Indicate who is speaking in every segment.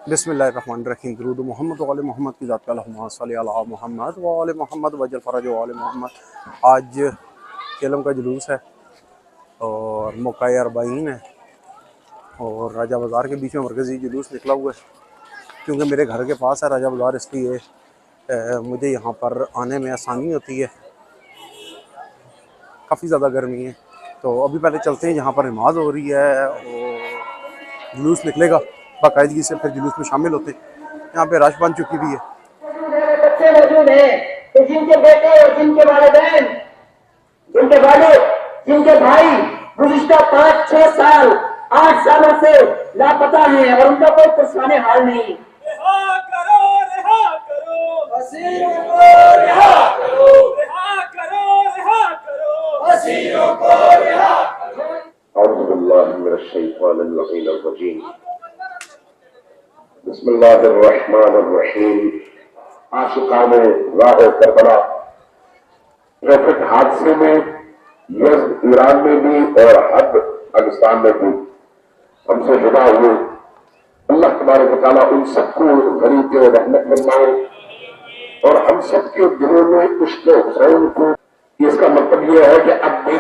Speaker 1: बिस्मिल्लाहिर्रहमानिर्रहीम। दुरूद मोहम्मद वाले मोहम्मद की ज़ात पे अल्लाहुम्मा सल्ली अला मोहम्मद वाले मोहम्मद वजल फ़रज वाले मोहम्मद। आज केलम का जुलूस है और मौक़ा अरबाईन है और राजा बाज़ार के बीच में मरकज़ी जुलूस निकला हुआ है। क्योंकि मेरे घर के पास है राजा बाज़ार, इसलिए मुझे यहाँ पर आने में आसानी होती है। काफ़ी ज़्यादा गर्मी है तो अभी पहले चलते हैं, यहाँ पर नमाज हो रही है और जुलूस निकलेगा बाकायदगी से, फिर जुलूस में शामिल होते हैं। यहाँ पे रश बन चुकी भी है।
Speaker 2: बच्चे मौजूद हैं कि जिनके बेटे और जिनके वालिदैन, जिनके वालिद, जिनके भाई गुज़िश्ता 5-6 साल 8 सालों से लापता हैं और उनका कोई पुरसाने हाल नहीं।
Speaker 3: रिहा करो, रिहा करो,
Speaker 2: असीरों को रिहा करो,
Speaker 3: रिहा करो, रिहा करो,
Speaker 2: असीरों को रिहा करो।
Speaker 4: औज़ु बिल्लाहि मिनश शैतानिर रजीम। बिस्मिल्लाहिर्रहमानिर्रहीम। आशिकाने राह करबला ट्रैफिक हादसे में यज़द ईरान में भी और हद पाकिस्तान में भी हमसे जुदा हुए, अल्लाह तबारक व तआला उन सबको गरीब के रहमत फरमाए और हम सबके दिलों में इश्क़ हुसैन को। इसका मतलब यह है कि अब भी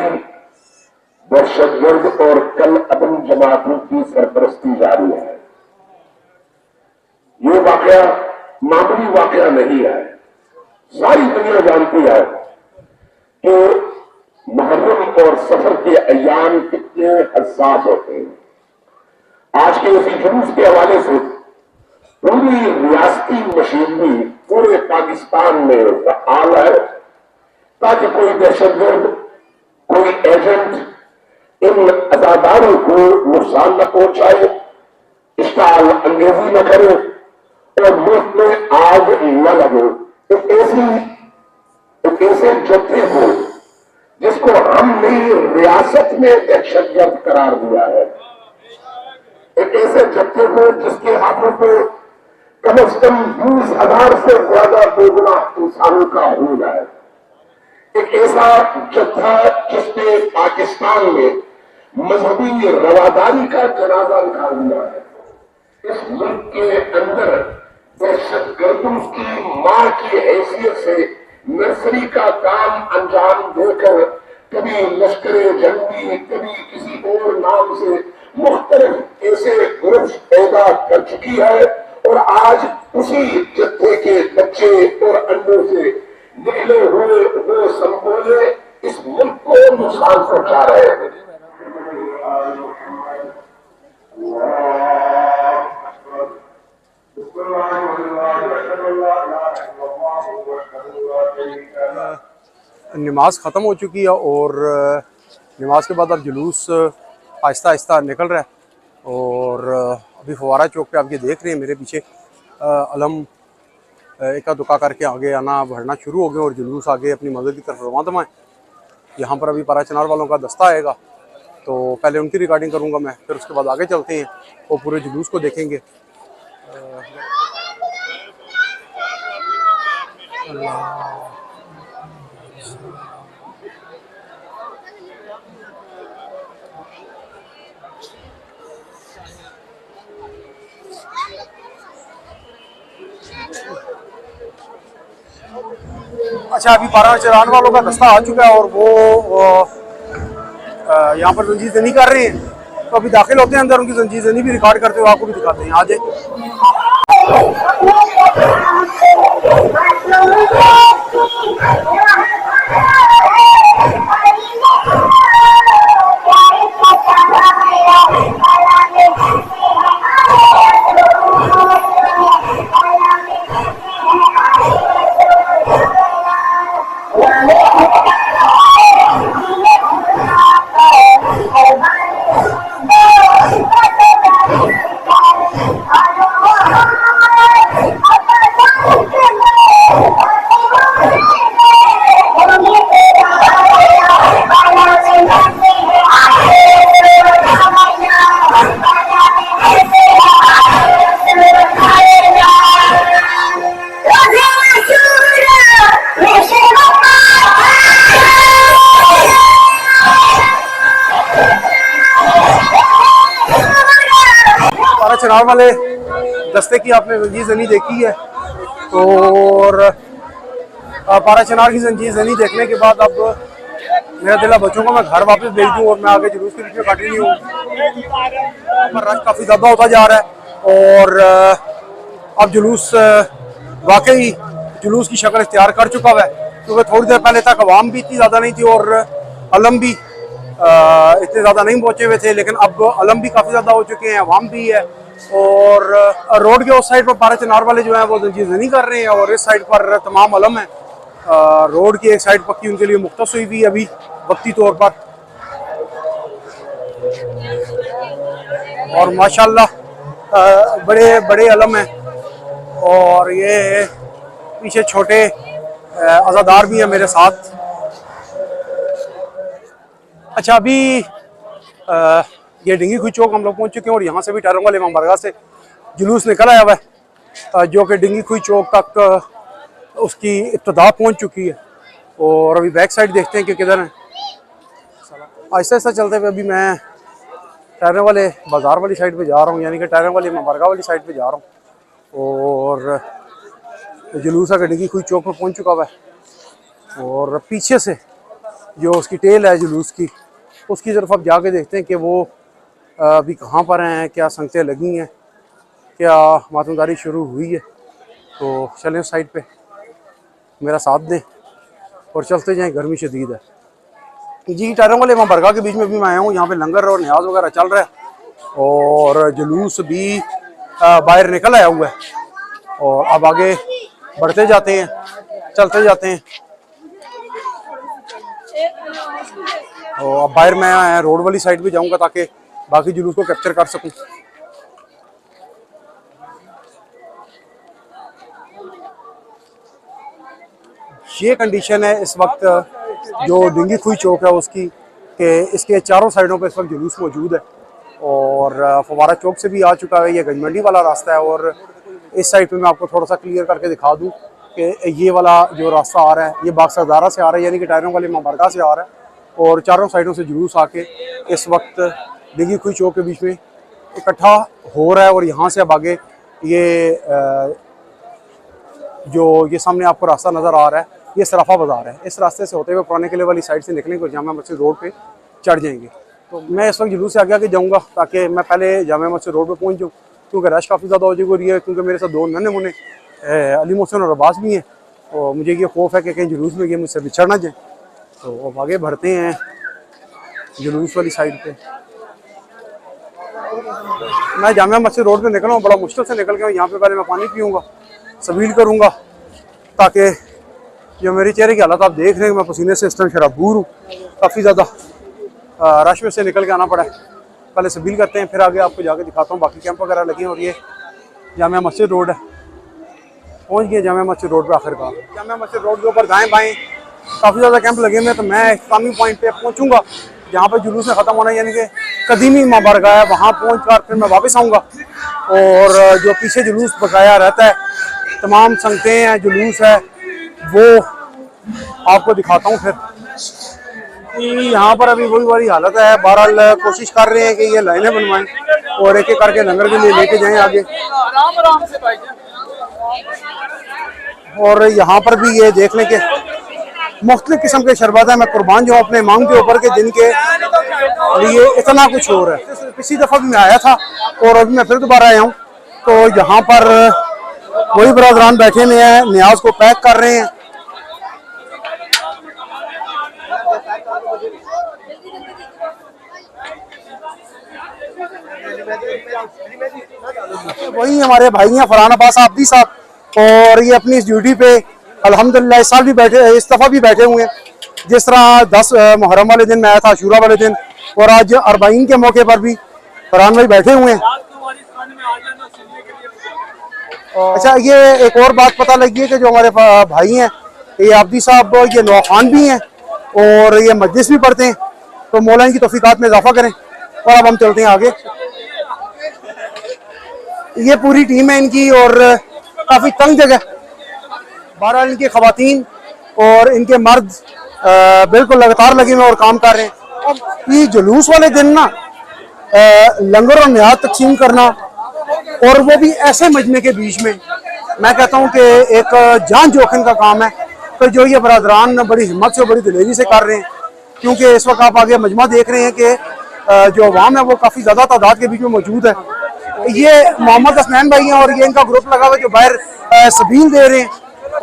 Speaker 4: दहशतगर्द और कल अदम जमातों की सरपरस्ती जारी है। ये वाकया मामूली वाकया नहीं है। सारी दुनिया जानती है कि मुहर्रम और सफर के अय्याम कितने हसास होते हैं। आज के इसी जुलूस के हवाले से पूरी रियासती मशीनरी पूरे पाकिस्तान में फआल है ताकि कोई दहशतगर्द, कोई एजेंट इन अजादारों को नुकसान न पहुंचाए, इश्ताल अंगेजी न करे और मुल्क में आग न लगे। एक ऐसे जत्थे को जिसको हमने रियासत में दहशतगर्द करार दिया है, एक ऐसे जत्थे को जिसके हाथों पे कम से कम 20,000 से ज्यादा बेगुनाह इंसानों का खून है, एक ऐसा जत्था जिसने पाकिस्तान में मजहबी रवादारी का जनाजा निकाल दिया है। इस मुल्क के अंदर दहशतगर्दों की मां की हैसियत से नर्सरी का काम अंजाम देकर कभी लश्करे जंगी, कभी किसी और नाम से मुख्तलिफ ऐसे ग्रुप पैदा कर चुकी है और आज उसी जत्थे के बच्चे और अंडों से निकले हुए वो संकोले इस मुल्क को नुकसान पहुंचा रहे हैं।
Speaker 1: नमाज ख़त्म हो चुकी है और नमाज के बाद अब जुलूस आहिस्ता आहिस्ता निकल रहा है और अभी फवारा चौक पे आप ये देख रहे हैं मेरे पीछे अलम एका दुका करके आगे आना बढ़ना शुरू हो गए और जुलूस आगे अपनी मस्जिद की तरफ रवाना है। यहाँ पर अभी पारा चिनार वालों का दस्ता आएगा तो पहले उनकी रिकॉर्डिंग करूँगा मैं, फिर उसके बाद आगे चलते हैं और पूरे जुलूस को देखेंगे। अच्छा, अभी पारा चरान वालों का दस्ता आ चुका है और वो यहाँ पर जंजीज़नी कर रहे हैं, तो अभी दाखिल होते हैं अंदर, उनकी जंजीज़नी भी रिकॉर्ड करते हुए आपको भी दिखाते हैं। आज चनाव वाले दस्ते की आपने जंजीर जनी देखी है, और पारा चनार की जंजीर जनी देखने के बाद अब मेरा दिल है बच्चों को मैं घर वापस भेज दूँ और मैं आगे जुलूस के बीच में कंटिन्यू हूँ। पर रश काफ़ी ज़्यादा होता जा रहा है और अब जुलूस वाकई जुलूस की शक्ल इख्तियार कर चुका हुआ है, क्योंकि थोड़ी देर पहले तक आवाम भी इतनी ज़्यादा नहीं थी और अलम भी इतने ज़्यादा नहीं पहुँचे हुए थे, लेकिन अब अलम भी काफ़ी ज़्यादा हो चुके हैं, आवाम भी है। और रोड के उस साइड पर पारा चनार वाले जो हैं वो जंजीर नहीं कर रहे हैं और इस साइड पर तमाम अलम है। रोड की एक साइड पक्की उनके लिए मुख्तस हुई भी अभी वक्ती तौर पर, और माशाल्लाह बड़े बड़े अलम हैं और ये पीछे छोटे अज़ादार भी हैं मेरे साथ। अच्छा, अभी ये डिंगी खुई चौक हम लोग पहुंच चुके हैं और यहाँ से भी टायरों वाले इमाम बारगाह से जुलूस निकल आया हुआ है, जो कि डिंगी खुई चौक तक उसकी इब्तदा पहुंच चुकी है। और अभी बैक साइड देखते हैं कि किधर है। आहिस्ता आहिस्ता चलते हुए अभी मैं टायरों वाले बाज़ार वाली साइड पे जा रहा हूँ, यानी कि टायरों वाली इमाम बारगाह वाली साइड पे जा रहा हूँ। और जुलूस आकर डिंगी खुई चौक पर पहुँच चुका हुआ है और पीछे से जो उसकी टेल है जुलूस की, उसकी तरफ अब जाके देखते हैं कि वो अभी कहाँ पर हैं, क्या संगतें लगी हैं, क्या मातमदारी शुरू हुई है। तो चलें उस साइड पे, मेरा साथ दें और चलते जाएं, गर्मी शदीद है जी। टायरों वाले इमाम बारगाह के बीच में भी मैं आया हूँ, यहाँ पे लंगर और न्याज वगैरह चल रहा है और जुलूस भी बाहर निकल आया हुआ है और अब आगे बढ़ते जाते हैं, चलते जाते हैं। और अब बाहर मैं रोड वाली साइड भी जाऊंगा ताकि बाकी जुलूस को कैप्चर कर सकूं। ये कंडीशन है इस वक्त जो डिंगी खुई चौक है उसकी, कि इसके चारों साइडों पे इस वक्त जुलूस मौजूद है और फवारा चौक से भी आ चुका है। ये गंजमंडी वाला रास्ता है और इस साइड पे मैं आपको थोड़ा सा क्लियर करके दिखा दूं कि ये वाला जो रास्ता आ रहा है ये बागसदारा से आ रहा है, यानी कि टायरों वाले इमाम बारगाह से आ रहा है और चारों साइडों से जुलूस आके इस वक्त डिंगी खुई चौक के बीच में इकट्ठा हो रहा है। और यहाँ से अब आगे ये जो ये सामने आपको रास्ता नज़र आ रहा है ये सराफा बाज़ार है, इस रास्ते से होते हुए पुराने किले वाली साइड से निकलेंगे और जामा मस्जिद रोड पे चढ़ जाएंगे। तो मैं इस वक्त जुलूस से आगे जाऊँगा ताकि मैं पहले जामा मस्जिद रोड पे पहुँच जाऊँ, क्योंकि रश काफ़ी ज़्यादा हो जाएगी है, क्योंकि मेरे साथ दो नन्हे मुन्ने अली मोहसिन और अब्बास भी हैं और मुझे ये खौफ है कि कहीं जुलूस में ये मुझसे बिछड़ ना जाए। तो अब आगे बढ़ते हैं जुलूस वाली साइड पे। मैं जामा मस्जिद रोड पे निकला हूँ, बड़ा मुश्किल से निकल गया हूँ। यहाँ पे पहले मैं पानी पीऊँगा, सबील करूँगा, ताकि जो मेरे चेहरे की हालत आप देख रहे हैं, मैं पसीने से इस टाइम शराबूर हूँ, काफ़ी ज़्यादा रश में से निकल के आना पड़ा है। पहले सबील करते हैं, फिर आगे आपको जाके दिखाता हूँ बाकी कैंप वगैरह लगे हैं। और ये जामा मस्जिद रोड है, पहुँच गए जामा मस्जिद रोड पर आखिरकार। जामा मस्जिद रोड के ऊपर दाएँ बाएँ काफ़ी ज़्यादा कैंप लगे हुए हैं। तो मैं इख्तितामी पॉइंट पे पहुँचूँगा जहाँ पर जुलूस में ख़त्म होना, यानी कि कदीमी इमाम बारगाह है, वहाँ पहुँच कर फिर मैं वापस आऊँगा। और जो पीछे जुलूस बकाया रहता है, तमाम संगतें हैं, जुलूस है, वो आपको दिखाता हूँ। फिर यहाँ पर अभी वही वाली हालत है। बहरहाल कोशिश कर रहे हैं कि ये लाइनें बनवाएं और एक एक करके लंगर के लिए लेके जाएं आगे। और यहाँ पर भी ये देख लें कि मुख्तलिफ किस्म के शरबत है। मैं कुर्बान जो अपने इमाम के ऊपर के जिनके लिए इतना कुछ हो रहा है। पिछली दफ़ा भी मैं आया था और अभी मैं फिर दोबारा आया हूँ। तो यहाँ पर वही बरादरान बैठे हुए हैं, न्याज को पैक कर रहे हैं। वही हमारे भाई हैं फरहान अब्बास आबदी साहब, और ये अपनी इस ड्यूटी पे अल्हम्दुलिल्लाह इस साल भी बैठे, इस दफ़ा भी बैठे हुए हैं। जिस तरह 10 मुहर्रम वाले दिन मैं आया था, आशूरा वाले दिन, और आज अरबाइन के मौके पर भी फरहान भाई बैठे हुए हैं। अच्छा, ये एक और बात पता लगी है कि जो हमारे भाई हैं ये आबदी साहब, ये नवा खान भी हैं और ये मजलिस भी पढ़ते हैं। तो मौला इनकी तौफीकात में इजाफा करें। और अब हम चलते हैं आगे। ये पूरी टीम है इनकी और काफ़ी तंग जगह। बहरहाल इनकी ख़वातीन और इनके मर्द बिल्कुल लगातार लगे हुए और काम कर रहे हैं। अब ये जुलूस वाले दिन ना लंगर और न्याज तकसीम करना और वो भी ऐसे मजमे के बीच में। मैं कहता हूँ कि एक जान जोखिम का काम है, तो जो ये बरादरान बड़ी हिम्मत से बड़ी दिलेरी से कर रहे हैं, क्योंकि इस वक्त आप आगे मजमा देख रहे हैं कि जो अवाम है वो काफ़ी ज़्यादा तादाद के बीच में मौजूद है। ये मोहम्मद हसनैन भाई हैं और ये इनका ग्रुप लगा हुआ है जो बाहर सबील दे रहे हैं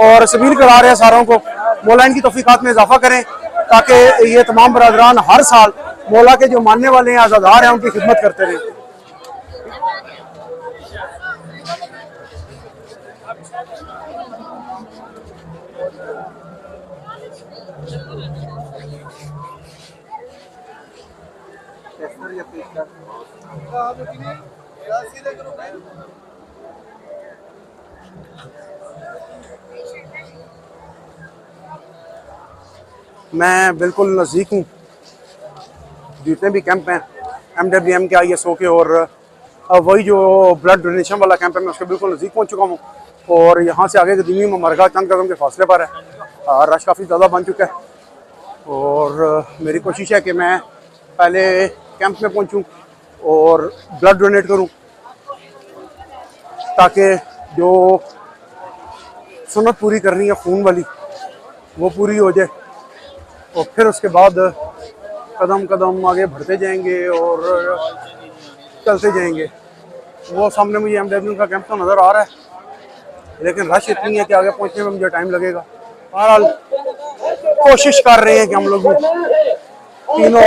Speaker 1: और सबील करा रहे हैं सारों को। मौला इनकी तौफीकात में इजाफा करें ताकि ये तमाम बरादरान हर साल मौला के जो मानने वाले हैं, आज़ादार हैं, उनकी खिदमत करते रहें। मैं बिल्कुल नज़दीक हूँ, जितने भी कैंप हैं MWM के, ISO के, और वही जो ब्लड डोनेशन वाला कैंप है मैं उसके बिल्कुल नज़दीक पहुँच चुका हूँ। और यहाँ से आगे कदीमी ममरगा चंद कदम के फासले पर है। रश काफ़ी ज़्यादा बन चुका है और मेरी कोशिश है कि मैं पहले कैंप में पहुँचूँ और ब्लड डोनेट करूँ ताकि जो सुन्नत पूरी करनी है खून वाली वो पूरी हो जाए, और फिर उसके बाद कदम कदम आगे बढ़ते जाएंगे और चलते जाएंगे। वो सामने मुझे MWM का कैंप तो नज़र आ रहा है, लेकिन रश इतनी है कि आगे पहुंचने में मुझे टाइम लगेगा। बहरहाल कोशिश कर रहे हैं कि हम लोग तीनों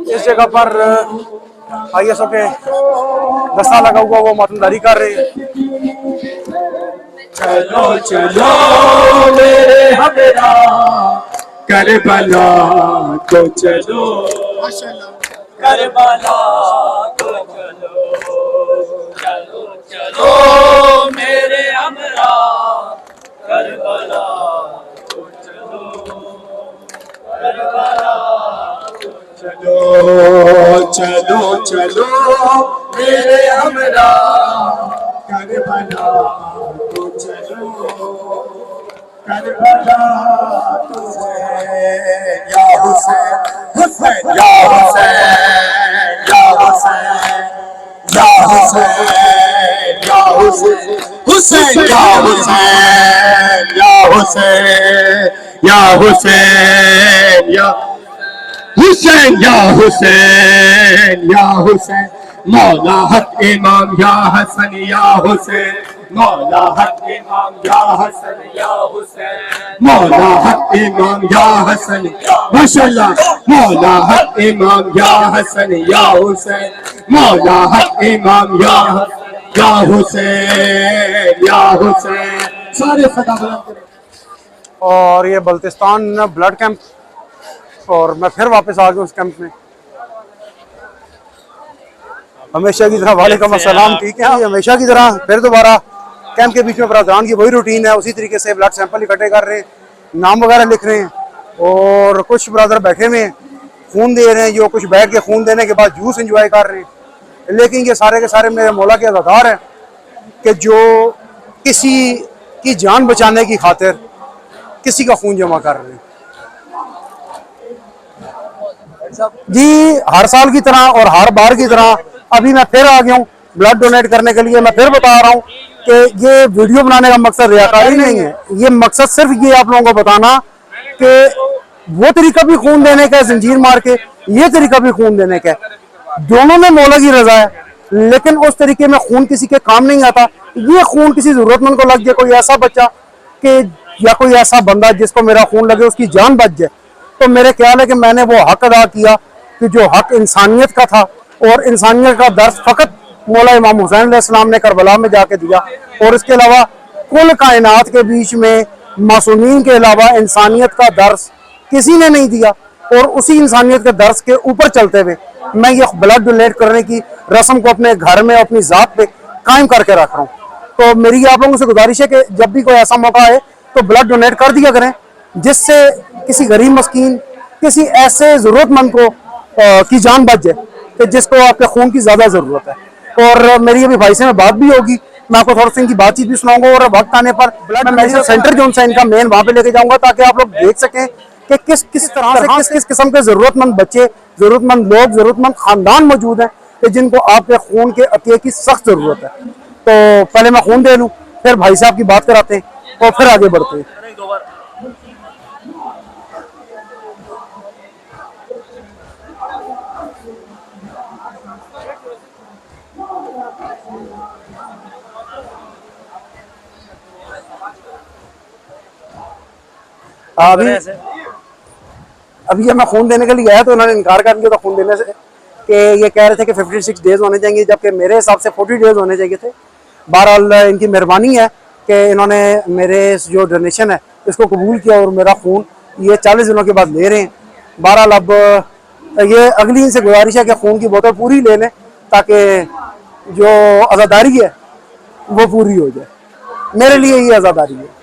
Speaker 1: इस जगह पर ISO के दस्ता लगा हुआ वो मातमदारी कर रहे हैं।
Speaker 3: चलो चलो मेरे हमरा करबला को चलो, करबला को चलो, चलो चलो मेरे हमरा करबला को चलो, करबला को चलो, चलो चलो मेरे हमरा करबला को चलो, करबला को या हुसैन, हुसैन या हुसैन, या हुसैन, या हुसैन, या हुसैन, हुसैन या हुसैन, या हुसैन, या हुसैन, या हुसैन, या हुसैन, या हुसैन, मौला हक इमाम या हसन या हुसैन, मौला हक इमाम या हसन या हुसैन, मौला हक इमाम या हसन, माशाअल्लाह, मौला हक इमाम या हसन या हुसैन, मौला हक इमाम या हुसैन, या हुसैन, सारे सदा बुलंद करें।
Speaker 1: और ये बल्तिस्तान ब्लड कैंप, और मैं फिर वापस आ गया उस कैंप में। हमेशा की तरह वालेकुम अस्सलाम, ठीक है, हमेशा की तरह फिर दोबारा कैंप के बीच में बरादरान की वही रूटीन है, उसी तरीके से ब्लड सैंपल इकट्ठे कर रहे हैं, नाम वगैरह लिख रहे हैं, और कुछ ब्रदर बैठे हुए हैं खून दे रहे हैं, जो कुछ बैठ के खून देने के बाद जूस एंजॉय कर रहे हैं। लेकिन ये सारे के सारे मेरे मौला के अज़ादार हैं कि जो किसी की जान बचाने की खातिर किसी का खून जमा कर रहे हैं। जी हर साल की तरह और हर बार की तरह अभी मैं फिर आ गया हूँ ब्लड डोनेट करने के लिए। मैं फिर बता रहा हूँ कि ये वीडियो बनाने का मकसद रियाकारी नहीं है, ये मकसद सिर्फ ये आप लोगों को बताना कि वो तरीका भी खून देने का है जंजीर मार के, ये तरीका भी खून देने का है, दोनों में मौला की रजा है, लेकिन उस तरीके में खून किसी के काम नहीं आता। ये खून किसी जरूरतमंद को लग जाए, कोई ऐसा बच्चा कि या कोई ऐसा बंदा जिसको मेरा खून लगे उसकी जान बच जाए, तो मेरे ख्याल है कि मैंने वो हक अदा किया कि जो हक इंसानियत का था, और इंसानियत का दर्स फकत मौला इमाम हुसैन अलैहिस्सलाम ने करबला में जाके दिया, और इसके अलावा कुल कायनात के बीच में मासूमीन के अलावा इंसानियत का दर्स किसी ने नहीं दिया। और उसी इंसानियत के दर्स के ऊपर चलते हुए मैं ये ब्लड डोनेट करने की रस्म को अपने घर में अपनी ज़ात पे कायम करके रख रहा हूँ। तो मेरी आप लोगों से गुजारिश है कि जब भी कोई ऐसा मौका आए तो ब्लड डोनेट कर दिया करें, जिससे किसी गरीब मस्कीन, किसी ऐसे ज़रूरतमंद को की जान बच जाए कि जिसको आपके खून की ज़्यादा ज़रूरत है। और मेरी अभी भाई से में बात भी होगी, मैं आपको थोड़ा सा इनकी बातचीत भी सुनाऊंगा, और वक्त आने पर ब्लड डोनेशन सेंटर जो सा इनका मेन वहाँ पे लेके जाऊंगा ताकि आप लोग देख सकें कि किस किस तरह से किस किस्म के जरूरतमंद बच्चे, जरूरतमंद लोग, जरूरतमंद खानदान मौजूद हैं कि जिनको आपके खून के अतिये की सख्त जरूरत है। तो पहले मैं खून दे लूं, फिर भाई साहब की बात कराते हैं और फिर आगे बढ़ते हैं। अभी मैं खून देने के लिए गया तो उन्होंने इनकार कर दिया था खून देने से, कि ये कह रहे थे कि 56 डेज होने चाहिए, जबकि मेरे हिसाब से 40 डेज होने चाहिए थे। बहरहाल इनकी मेहरबानी है कि इन्होंने मेरे जो डोनेशन है इसको कबूल किया और मेरा खून ये 40 दिनों के बाद ले रहे हैं। बहरहाल अब ये अगली इनसे गुजारिश है कि खून की बोतल पूरी ले लें ताकि जो आज़ादारी है वो पूरी हो जाए। मेरे लिए ये आज़ादारी है।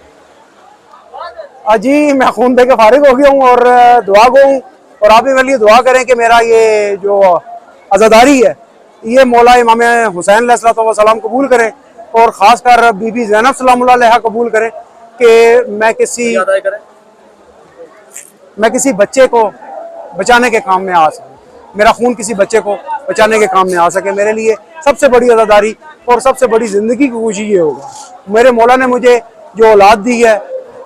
Speaker 1: जी मैं खून दे के फारिग हो गया हूँ और दुआ गो हूँ, और आप भी मेरे लिए दुआ करें कि मेरा ये जो आज़ादारी है ये मौला इमाम हुसैन अलैहिस्सलाम कबूल करें, और ख़ासकर बीबी ज़ैनब सलामुल्लाह अलैहा कबूल करें कि मैं किसी बच्चे को बचाने के काम में आ सके, मेरा खून किसी बच्चे को बचाने के काम में आ सके। मेरे लिए सबसे बड़ी आज़ादारी और सबसे बड़ी ज़िंदगी की खुशी ये होगा। मेरे मौला ने मुझे जो औलाद दी है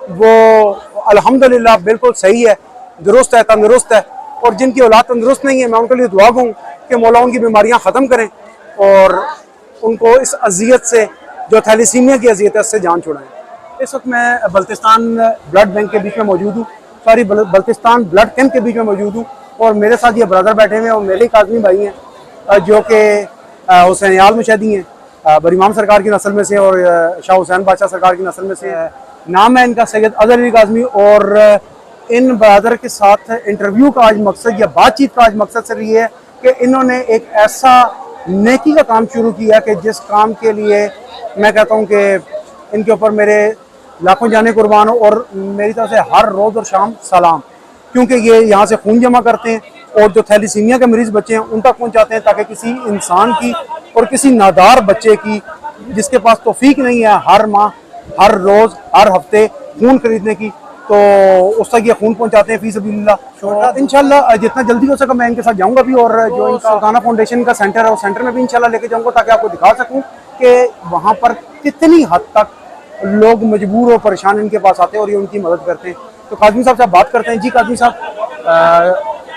Speaker 1: वो अल्हम्दुलिल्लाह बिल्कुल सही है, दुरुस्त है, तंदुरुस्त है, और जिनकी औलाद तंदुरुस्त नहीं है मैं उनके लिए दुआ कहूँ कि मौला उनकी बीमारियाँ ख़त्म करें और उनको इस अजियत से, जो थैलीसीमिया की अजियत है, उससे जान छुड़ाएं। इस वक्त मैं बल्तिस्तान ब्लड बैंक के बीच में मौजूद हूँ, सॉरी बल्तिस्तान ब्लड कैंप के बीच में मौजूद हूँ, और मेरे साथ ये ब्रदर बैठे हुए हैं और मेरे एक आदमी भाई हैं जो कि हुसैन मुशहदी हैं, बरीमाम सरकार की नस्ल में से और शाह हुसैन बादशाह सरकार की नस्ल में से। नाम है इनका सैयद अज़हर अली काज़मी, और इन ब्रदर के साथ इंटरव्यू का आज मकसद या बातचीत का आज मकसद सिर्फ ये है कि इन्होंने एक ऐसा नेकी का काम शुरू किया कि जिस काम के लिए मैं कहता हूँ कि इनके ऊपर मेरे लाखों जाने कुर्बान हो, और मेरी तरफ से हर रोज़ और शाम सलाम, क्योंकि ये यहाँ से खून जमा करते हैं और जो थैलीसीमिया के मरीज़ बच्चे हैं उन तक पहुँचाते हैं, ताकि किसी इंसान की और किसी नादार बच्चे की जिसके पास तौफीक नहीं है हर माह, हर रोज़, हर हफ्ते खून खरीदने की, तो उस तक ये खून पहुंचाते हैं फी सबीलिल्लाह। तो इंशाल्लाह जितना जल्दी हो सके मैं इनके साथ जाऊंगा भी, और जो इनका सुल्ताना फाउंडेशन का सेंटर है उस सेंटर में भी इंशाल्लाह लेके जाऊंगा, ताकि आपको दिखा सकूं कि वहाँ पर कितनी हद तक लोग मजबूर और परेशान इनके पास आते हैं और ये उनकी मदद करते हैं। तो काज़मी साहब से आप बात करते हैं। जी काज़मी साहब,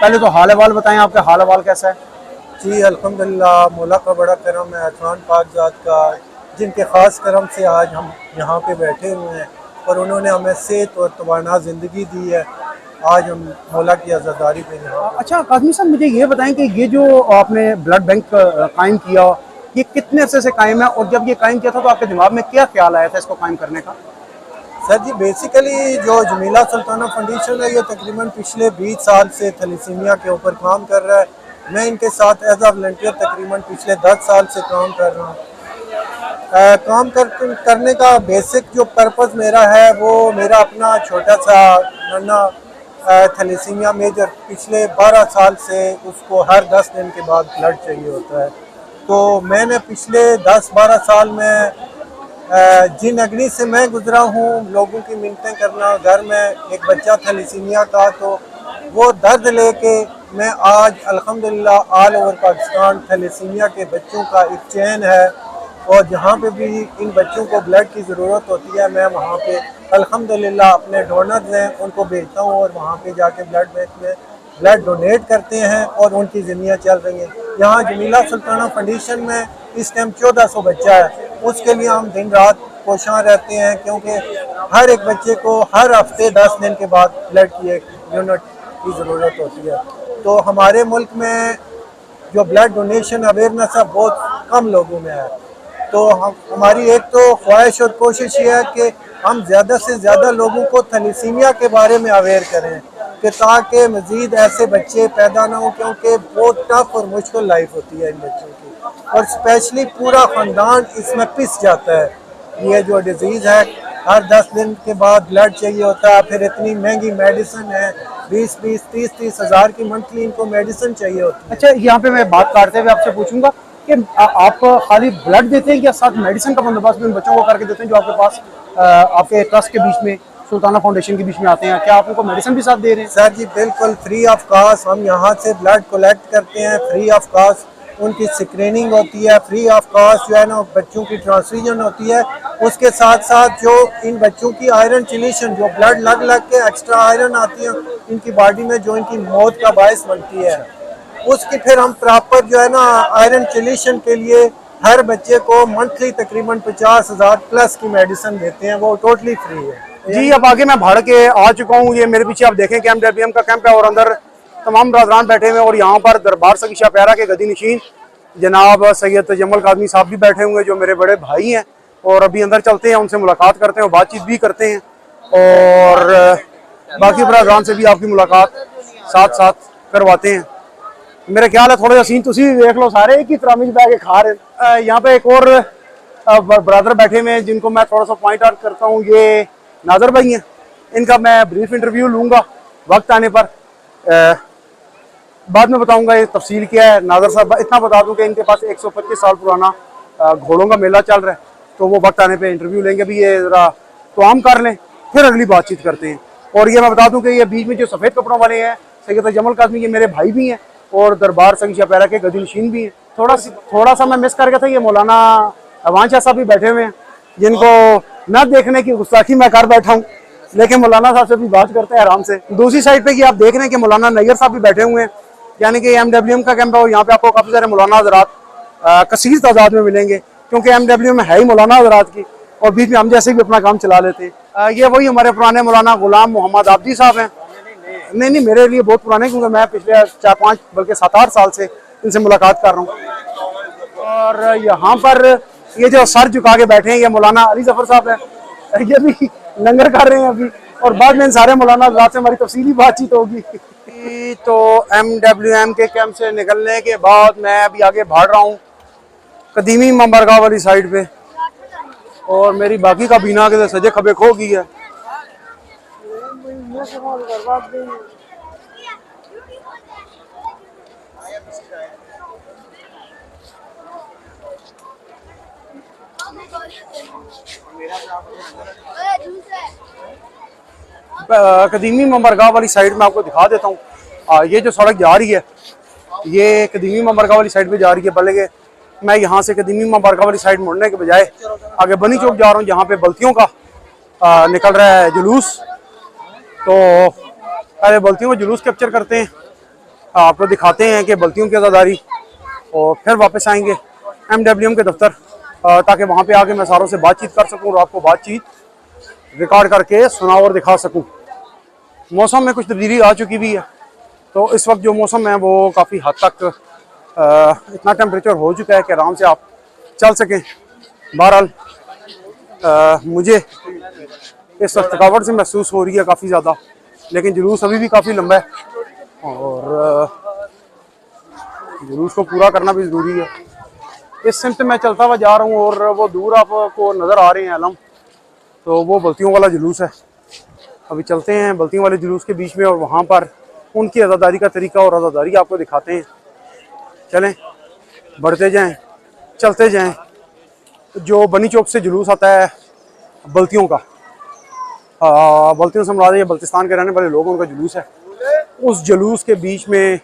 Speaker 1: पहले तो हाल अहवाल बताएं, आपका हाल अहवाल कैसा है?
Speaker 5: जी अल्हम्दुलिल्लाह, मौला का बड़ा करम है, अतरान पाकजात का, जिनके ख़ास करम से आज हम यहाँ पे बैठे हुए हैं और उन्होंने हमें सेहत और तवाना ज़िंदगी दी है। आज हम मौला की आज़ादारी पे यहाँ।
Speaker 1: अच्छा काज़मी साहब, मुझे ये बताएं कि ये जो आपने ब्लड बैंक कायम किया, ये कितने अरसे से कायम है, और जब ये कायम किया था तो आपके दिमाग में क्या ख्याल आया था इसको कायम करने का?
Speaker 5: सर जी, बेसिकली जो जमीला सुल्ताना फाउंडेशन है ये तकरीबन पिछले 20 साल से थैलीसीमिया के ऊपर काम कर रहा है। मैं इनके साथ एज आ वॉलंटियर तकरीबन पिछले 10 साल से काम कर रहा हूँ। करने का बेसिक जो पर्पस मेरा है वो मेरा अपना छोटा सा नन्ना थैलीसीमिया मेजर पिछले 12 साल से उसको हर 10 दिन के बाद ब्लड चाहिए होता है। तो मैंने पिछले 10-12 साल में जिन अग्नि से मैं गुजरा हूँ, लोगों की मिन्नतें करना, घर में एक बच्चा थैलीसीमिया का, तो वो दर्द लेके मैं आज अल्हम्दुलिल्लाह ऑल ओवर पाकिस्तान थैलीसीमिया के बच्चों का एक चैन है, और जहाँ पे भी इन बच्चों को ब्लड की ज़रूरत होती है मैं वहाँ पे अल्हम्दुलिल्लाह अपने डोनर्स हैं उनको भेजता हूँ, और वहाँ पे जाके ब्लड बैंक में ब्लड डोनेट करते हैं और उनकी ज़िंदगियाँ चल रही हैं। यहाँ जमीला सुल्ताना फाउंडेशन में इस टाइम 1400 बच्चा है, उसके लिए हम दिन रात कोशां रहते हैं, क्योंकि हर एक बच्चे को हर हफ्ते 10 दिन के बाद ब्लड की एक यूनिट की ज़रूरत होती है। तो हमारे मुल्क में जो ब्लड डोनेशन अवेयरनेस है बहुत कम लोगों में है। तो हमारी एक तो ख्वाहिश और कोशिश ये है कि हम ज़्यादा से ज़्यादा लोगों को थैलीसीमिया के बारे में अवेयर करें, कि ताकि मज़ीद ऐसे बच्चे पैदा ना हो, क्योंकि बहुत टफ और मुश्किल लाइफ होती है इन बच्चों की, और स्पेशली पूरा ख़ानदान इसमें पिस जाता है। ये जो डिज़ीज़ है हर 10 दिन के बाद ब्लड चाहिए होता है, फिर इतनी महंगी मेडिसिन है, 20-20, 30-30 हज़ार की मंथली इनको मेडिसिन चाहिए होती है।
Speaker 1: अच्छा, यहाँ पे मैं बात करते हुए आपसे पूछूंगा कि आप खाली ब्लड देते हैं या साथ मेडिसिन का बंदोबस्त भी उन बच्चों को करके देते हैं जो आपके पास आपके ट्रस्ट के बीच में सुल्ताना फाउंडेशन के बीच में आते हैं, क्या आप उनको मेडिसिन भी साथ दे रहे हैं?
Speaker 5: सर जी बिल्कुल फ्री ऑफ कॉस्ट हम यहाँ से ब्लड कलेक्ट करते हैं, फ्री ऑफ कॉस्ट उनकी स्क्रीनिंग होती है, फ्री ऑफ कॉस्ट जो है ना बच्चों की ट्रांसफ्यूजन होती है। उसके साथ साथ जो इन बच्चों की आयरन चिलीशन जो ब्लड लग लग के एक्स्ट्रा आयरन आती है इनकी बॉडी में जो इनकी मौत का बायस बनती है, उसकी फिर हम प्रॉपर जो है ना आयरन चिलीशन के लिए हर बच्चे को मंथली तकरीबन 50,000 प्लस की मेडिसिन देते हैं, वो टोटली फ्री है।
Speaker 1: जी अब आगे मैं भाड़ के आ चुका हूँ। ये मेरे पीछे आप देखें कि MWM का कैंप है और अंदर तमाम बरदरान बैठे हुए हैं और यहाँ पर दरबार सगी शाह प्यारा के गदी नशीन जनाब सैयद जमल कादमी साहब भी बैठे हुए हैं जो मेरे बड़े भाई हैं। और अभी अंदर चलते हैं, उनसे मुलाकात करते हैं और बातचीत भी करते हैं और बाकी बरदरान से भी आपकी मुलाकात साथ साथ करवाते हैं। मेरा ख्याल है थोड़ा सा सीन तुसी देख लो, सारे एक ही त्रामिज बैग खा रहे। यहाँ पे एक और ब्रदर बैठे हुए हैं जिनको मैं थोड़ा सा पॉइंट आउट करता हूँ। ये नाजर भाई हैं, इनका मैं ब्रीफ इंटरव्यू लूँगा वक्त आने पर, बाद में बताऊंगा ये तफसील क्या है। नाजर साहब इतना बता दूं कि इनके पास 125 साल पुराना घोड़ों का मेला चल रहा है, तो वो वक्त आने पे इंटरव्यू लेंगे भी, ये ज़रा तो आम कर लें फिर अगली बातचीत करते हैं। और ये मैं बता दूं कि ये बीच में जो सफ़ेद कपड़ों वाले हैं सैयद जमल कादमी, ये मेरे भाई भी हैं और दरबार सगी शाह प्यारा के गदी नशीन भी हैं। थोड़ा सा मैं मिस कर गया था, ये मौलाना अवान शाह साहब भी बैठे हुए हैं जिनको न देखने की गुस्ताखी मैं कर बैठा हूँ, लेकिन मौलाना साहब से भी बात करते हैं आराम से। दूसरी साइड पे कि आप देख रहे हैं कि मौलाना नैयर साहब भी बैठे हुए हैं, यानी कि MWM का कैंप है और यहाँ पे आपको काफ़ी सारे मौलाना हज़रात कसीर तादाद में मिलेंगे क्योंकि MWM है ही मौलाना हज़रात की और बीच में हम जैसे भी अपना काम चला लेते हैं। ये वही हमारे पुराने मौलाना गुलाम मोहम्मद आबदी साहब हैं। नहीं मेरे लिए बहुत पुराने, क्योंकि मैं पिछले 4-5 बल्कि 7-8 साल से इनसे मुलाकात कर रहा हूँ। और यहाँ पर ये जो सर झुका के बैठे हैं ये मौलाना अली जफर साहब हैं, ये भी लंगर कर रहे हैं अभी, और बाद में इन सारे मौलाना हज़रात से हमारी तफसीली बातचीत होगी। तो MWM के कैंप से निकलने के बाद मैं अभी आगे भाग रहा हूँ कदीमी ममबरगाह वाली साइड पे, और मेरी बाकी का बीना के सजे खबे खो गई है। कदीमी ममबरगाह वाली साइड में आपको दिखा देता हूँ। ये जो सड़क जा रही है ये कदीमी ममबरगाह वाली साइड पे जा रही है, बल्कि मैं यहाँ से कदीमी ममबरगाह वाली साइड मुड़ने के बजाय आगे बनी चौक जा रहा हूँ जहाँ पे बल्तियों का निकल रहा है जुलूस। तो पहले बल्तियों का जुलूस कैप्चर करते हैं, आपको दिखाते हैं कि बल्तियों की अज़ादारी, और फिर वापस आएंगे MWM के दफ्तर ताकि वहाँ पे आके मैं सारों से बातचीत कर सकूँ और आपको बातचीत रिकॉर्ड करके सुना और दिखा सकूँ। मौसम में कुछ तब्दीली आ चुकी भी है, तो इस वक्त जो मौसम है वो काफ़ी हद तक इतना टेम्परेचर हो चुका है कि आराम से आप चल सकें। बहरहाल मुझे इस वक्त थकावट से महसूस हो रही है काफ़ी ज़्यादा, लेकिन जुलूस अभी भी काफ़ी लंबा है और जुलूस को पूरा करना भी ज़रूरी है। इस सिमत मैं चलता हुआ जा रहा हूँ और वो दूर आपको नज़र आ रहे हैं अलम, तो वो बल्तियों वाला जुलूस है। अभी चलते हैं बल्तियों वाले जुलूस के बीच में और वहाँ पर उनकी अज़ादारी का तरीका और अज़ादारी आपको दिखाते हैं। चलें बढ़ते जाएं, चलते जाएं। जो बनी चौक से जुलूस आता है बल्तियों का, बल्तियों से मुराद ये बल्तिस्तान के रहने वाले लोग, उनका जुलूस है। उस जुलूस के बीच में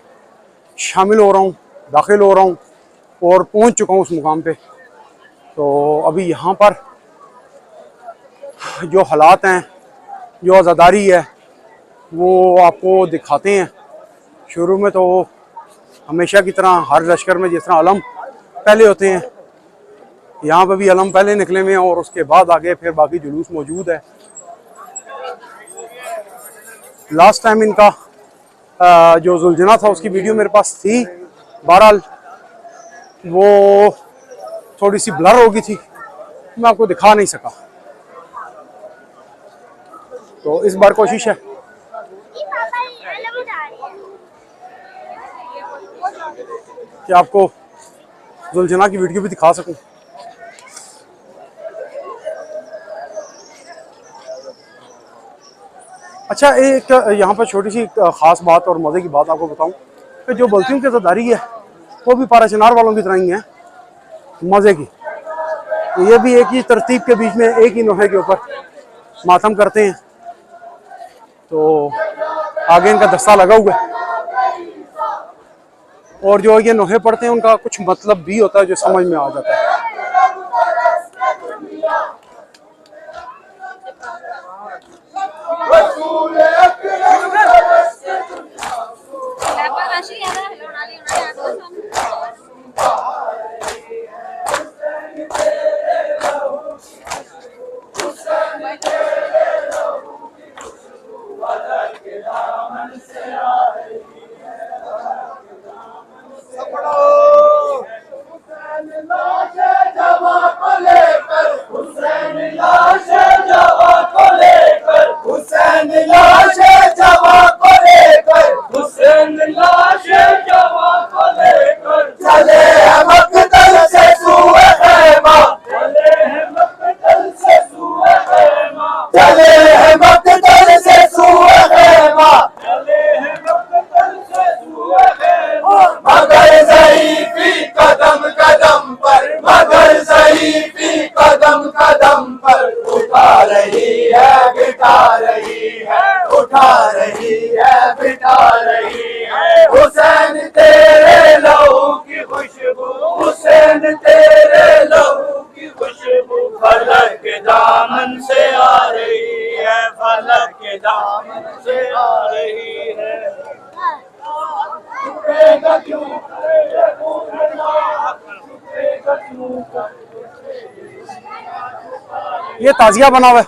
Speaker 1: शामिल हो रहा हूँ, दाखिल हो रहा हूँ और पहुँच चुका हूँ उस मुकाम पे। तो अभी यहाँ पर जो हालात हैं, जो आज़ादारी है, वो आपको दिखाते हैं। शुरू में तो हमेशा की तरह हर लश्कर में जिस तरह अलम पहले होते हैं, यहाँ पे भी अलम पहले निकले हुए हैं और उसके बाद आगे फिर बाकी जुलूस मौजूद है। लास्ट टाइम इनका जो जुलझना था उसकी वीडियो मेरे पास थी, बहरहाल वो थोड़ी सी ब्लर हो गई थी, मैं आपको दिखा नहीं सका। तो इस बार कोशिश है कि आपको जुलझना की वीडियो भी दिखा सकूं। अच्छा, एक यहाँ पर छोटी सी ख़ास बात और मज़े की बात आपको बताऊं कि जो बल्तियों की अज़ादारी है वो भी पाराचनार वालों की तरह ही है, मज़े की। ये भी एक ही तरतीब के बीच में एक ही नोहे के ऊपर मातम करते हैं तो आगे इनका दस्ता लगा हुआ है। और जो ये नोहे पढ़ते हैं उनका कुछ मतलब भी होता है जो समझ में आ जाता है। ये ताजिया बना हुआ है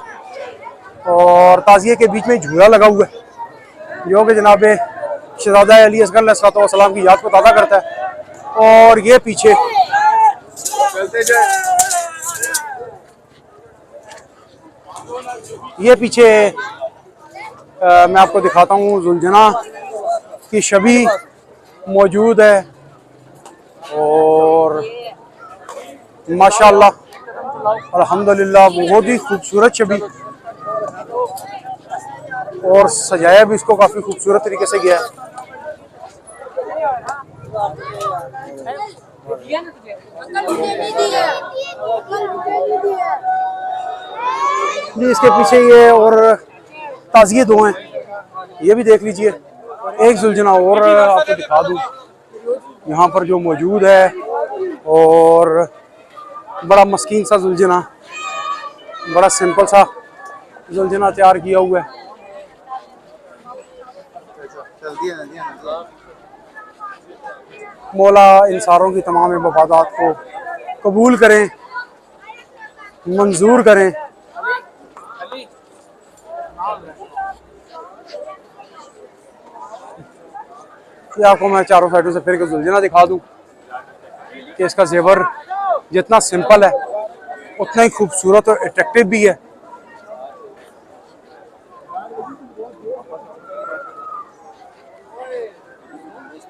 Speaker 1: और ताजिए के बीच में झूला लगा हुआ है जो कि जनाब शहजादा अली असगर अलैहिस्सलाम की याद को ताज़ा करता है। और ये पीछे मैं आपको दिखाता हूँ जुलझना की छवि मौजूद है और माशाअल्लाह अल्हम्दुलिल्लाह बहुत ही खूबसूरत छवि और सजाया भी इसको काफ़ी खूबसूरत तरीके से गया है। जी इसके पीछे ये और ताजिए दो हैं, ये भी देख लीजिए। एक जुलझना और आपको दिखा दूँ यहाँ पर जो मौजूद है और बड़ा मस्कीन सा जुलझना, बड़ा सिंपल सा जुलझना तैयार किया हुआ है। मौला इन सारों की तमाम इबादत को कबूल करें, मंजूर करें। ये आपको मैं चारों साइडों से फिर के जुलझना दिखा दूं कि इसका जेवर जितना सिंपल है उतना ही खूबसूरत और अट्रैक्टिव भी है।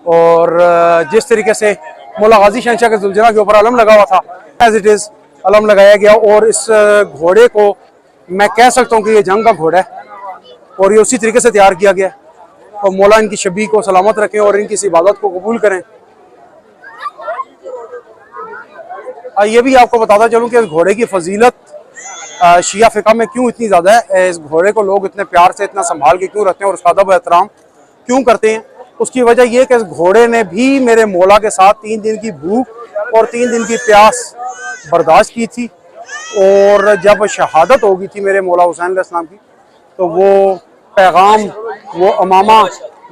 Speaker 1: और जिस तरीके से मौला गाजी शहंशाह के जुलझना के ऊपर अलम लगा हुआ था, एज इट इज़ अलम लगाया गया और इस घोड़े को मैं कह सकता हूँ कि ये जंग का घोड़ा है और ये उसी तरीके से तैयार किया गया। और मौला इनकी शबी को सलामत रखें और इनकी इस इबादत को कबूल करें। ये भी आपको बताता चलूँ कि इस घोड़े की फजीलत शिया फ़िक़ा में क्यों इतनी ज़्यादा है, इस घोड़े को लोग इतने प्यार से इतना संभाल के क्यों रखते हैं और उसका अदब एहतराम क्यों करते हैं। उसकी वजह यह कि इस घोड़े ने भी मेरे मौला के साथ 3 दिन की भूख और 3 दिन की प्यास बर्दाश्त की थी। और जब शहादत हो गई थी मेरे मौला हुसैन अलैहिस्सलाम की, तो वो पैगाम, वो अमामा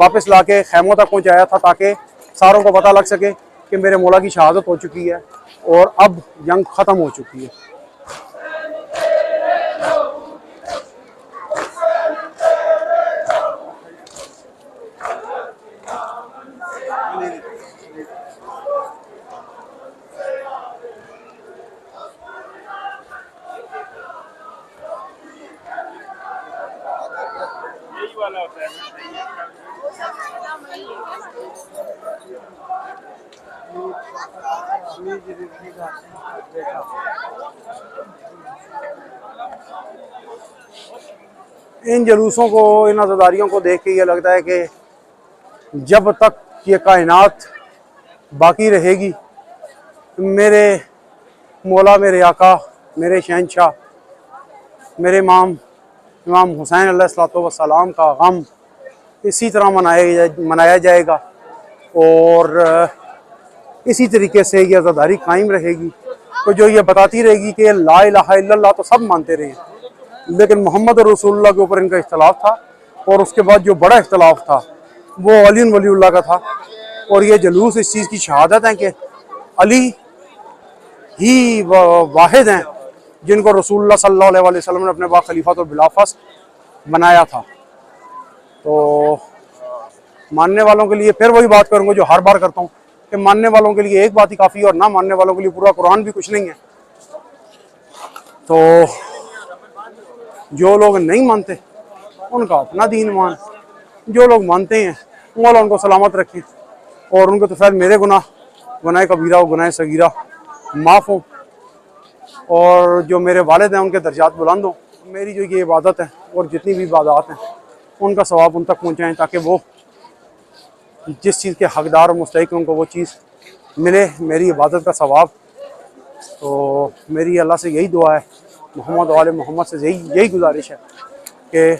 Speaker 1: वापस लाके खैमों तक पहुँचाया था ताकि सारों को पता लग सके कि मेरे मौला की शहादत हो चुकी है और अब जंग ख़त्म हो चुकी है। इन जुलूसों को, इन अज़ादारियों को देख के ये लगता है कि जब तक ये कायनात बाकी रहेगी मेरे मौला, मेरे आका, मेरे शहंशाह, मेरे इमाम इमाम हुसैन अलैहिस्सलाम का गम इसी तरह मनाया जाएगा और इसी तरीके से ये आज़ादारी कायम रहेगी। तो जो ये बताती रहेगी कि ला इलाहा इल्लल्लाह तो सब मानते रहे, लेकिन मोहम्मद रसूलुल्लाह के ऊपर इनका इख्तलाफ था, और उसके बाद जो बड़ा इख्तलाफ था वो अली वलीउल्लाह का था। और ये जलूस इस चीज़ की शहादत है कि अली ही वाहिद हैं जिनको रसूलुल्लाह सल्लल्लाहु अलैहि वसल्लम ने अपने बाद खलीफातुल बिलाफस बनाया था। तो मानने वालों के लिए फिर वही बात करूँगा जो हर बार करता हूँ कि मानने वालों के लिए एक बात ही काफ़ी है और ना मानने वालों के लिए पूरा कुरान भी कुछ नहीं है। तो जो लोग नहीं मानते उनका अपना दीन मान, जो लोग मानते हैं मौला उनको सलामत रखें और उनको तो शायद मेरे गुनाह कबीरा और गुनाह सगीरा माफ़ हो, और जो मेरे वालिद हैं उनके दर्जात बुलंद हो। मेरी जो ये इबादत है और जितनी भी इबादत हैं उनका सवाब उन तक पहुँचाएँ ताकि वो जिस चीज़ के हकदार और मुस्तहिक उनको वो चीज़ मिले, मेरी इबादत का सवाब। तो मेरी अल्लाह से यही दुआ है, मोहम्मद वाले मोहम्मद से यही गुजारिश है कि